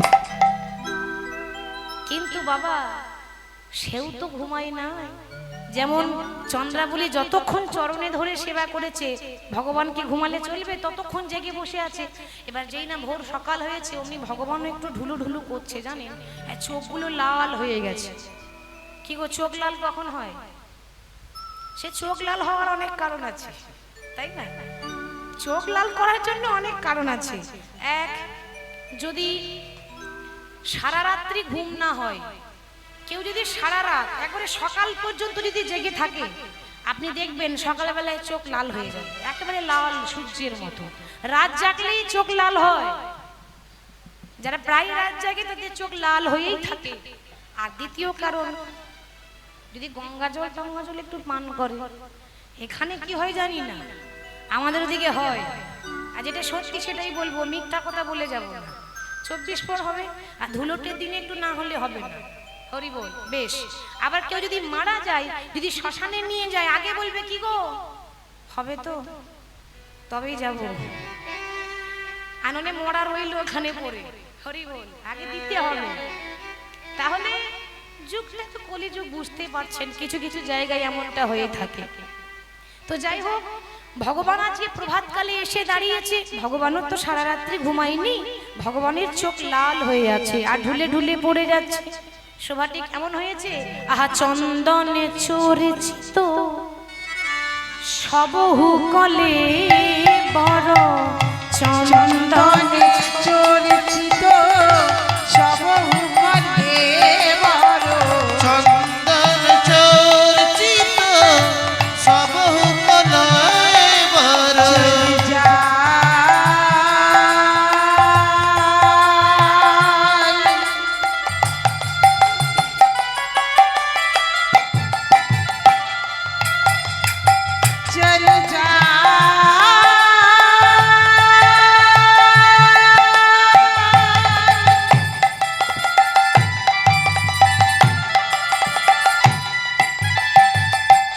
কিন্তু বাবা সেও তো ঘুমায় না, যেমন চন্দ্রাবলী যতক্ষণ চরণে ধরে সেবা করেছে, ভগবানকে ঘুমালে চলবে, ততক্ষণ জেগে বসে আছে। এবার যেই না ভোর সকাল হয়েছে অমনি ভগবানও একটু ঢুলু ঢুলু করছে, জানেন, চোখগুলো লাল হয়ে গেছে। কি গো, চোখ লাল কখন হয়? সে চোখ লাল হওয়ার অনেক কারণ আছে, তাই না? চোখ লাল করার জন্য অনেক কারণ আছে। এক, যদি সারা রাত্রি ঘুম না হয়, কেউ যদি সারা রাত একবারে সকাল পর্যন্ত যদি জেগে থাকে, আপনি দেখবেন সকালবেলায় চোখ লাল হয়ে যায়, একেবারে লাল সূর্যের মতো। রাত জাগলেই চোখ লাল হয়, যারা প্রায় রাত জাগে তাদের চোখ লাল হয়েই থাকে। আর দ্বিতীয় কারণ, যদি গঙ্গা জল টঙ্গা জল একটু পান করে, এখানে কি হয় জানি না, আমাদের ওদিকে হয়। আর যেটা সত্যি সেটাই বলবো, মিথ্যা কথা বলে যাব না। 24 পর হবে, আর ধুলোটের দিনে একটু না হলে হবে না। হরি বল। বেশ, আবার কেউ যদি মারা যায়, যদি শ্মশানে নিয়ে যায়, আগে বলবে কি গো হবে তো, তবেই যাব। আননে মরা রইল ওখানে পড়ে। হরি বল, আগে দিতে হবে। তাহলে যুগটা তো কলিযুগ, বুঝতে পারছেন, কিছু কিছু জায়গায় এমনটা হয়ে থাকে। তো যাই হোক, ভগবান আজকে প্রভাতকালে এসে দাঁড়িয়েছে। ভগবানও তো সারা রাত্রি ঘুমায়নি, ভগবানের চোখ লাল হয়ে আছে আর ঢুলে ঢুলে পড়ে যাচ্ছে। শোভাটি কেমন হয়েছে? আহা চন্দনে চরিচিত সবহু কলে বড়, চন্দনে চরিচিত সবহু কলে বড়, চন্দন চর্চিত সবহু কলয় বড়। চল যা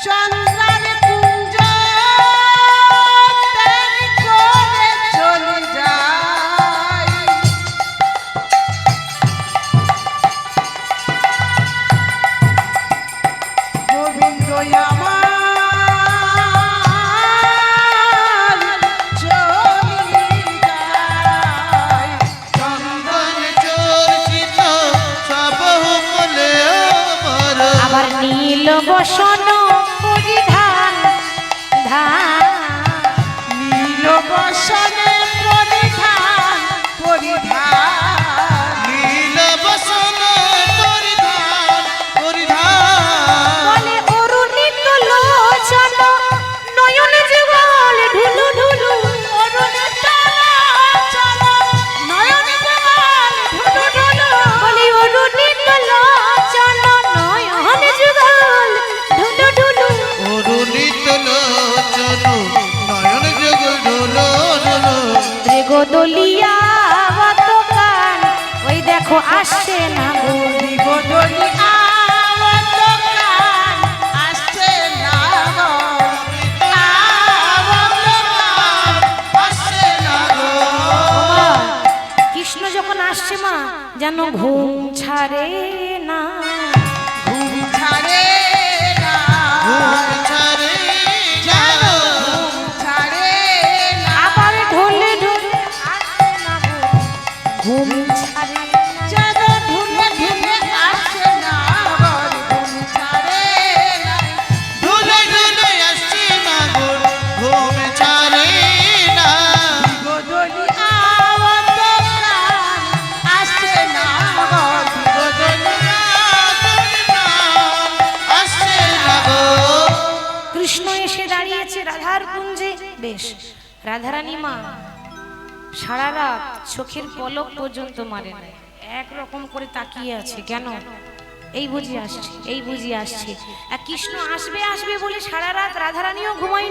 চন্দ্রের কুঞ্জ ত্যাগ করে চলে যায়, গোবিন্দ আমার চলে যায়। চন্দন চর্চিত সবহু কলয় বড়। আবার নীল বসন পরিধান ধান, নীল বসনে পরিধান পরিধান, নীল বসন পরিধান পরিধান। বলে অরুণিত লোচন নয়ন যুগল ঢুলু ঢুলু, অরুণিত লোচন নয়ন যুগল ঢুলু ঢুলু, বলি অরুণিত লোচন নয়ন যুগল ঢুলু ঢুলু। অরুণিত লোচন নয়ন যুগল ঢুলু ঢুলু। দলিয়া কান, ওই দেখো আসছে না গো। বদলি আওয়াজ গান আসছে না গো, আওয়াজ গান আসছে না গো। মা, কৃষ্ণ যখন আসছে মা, যেন ঘুম ছাড়ে না। ঘুম ছাড়ে না, ঘুম ছাড়ে না। ঘুম ছাড়ে না, আবার ঢোলে ঢোলে আসছে না গো, ঘুম ছাড়ে না। যেন ঢুলে ঢুলে আসছে না গো, ঘুম ছাড়ে না, ঢুলে ঢুলে আসছে না গো, ঘুম ছাড়ে না। বদলি আওয়াজ গান আসছে না গো, বদলি আসছে না গো। কৃষ্ণ এসে দাঁড়িয়েছে রাধার কুঞ্জে। বেশ, রাধারানী মা সারা রাত চোখের পলক পর্যন্ত মারে না, একরকম করে তাকিয়ে আছে। কেন? এই বুঝি আসছে, এই বুঝি আসছে। আর কৃষ্ণ আসবে আসবে বলে সারা রাত রাধারানীও ঘুমায়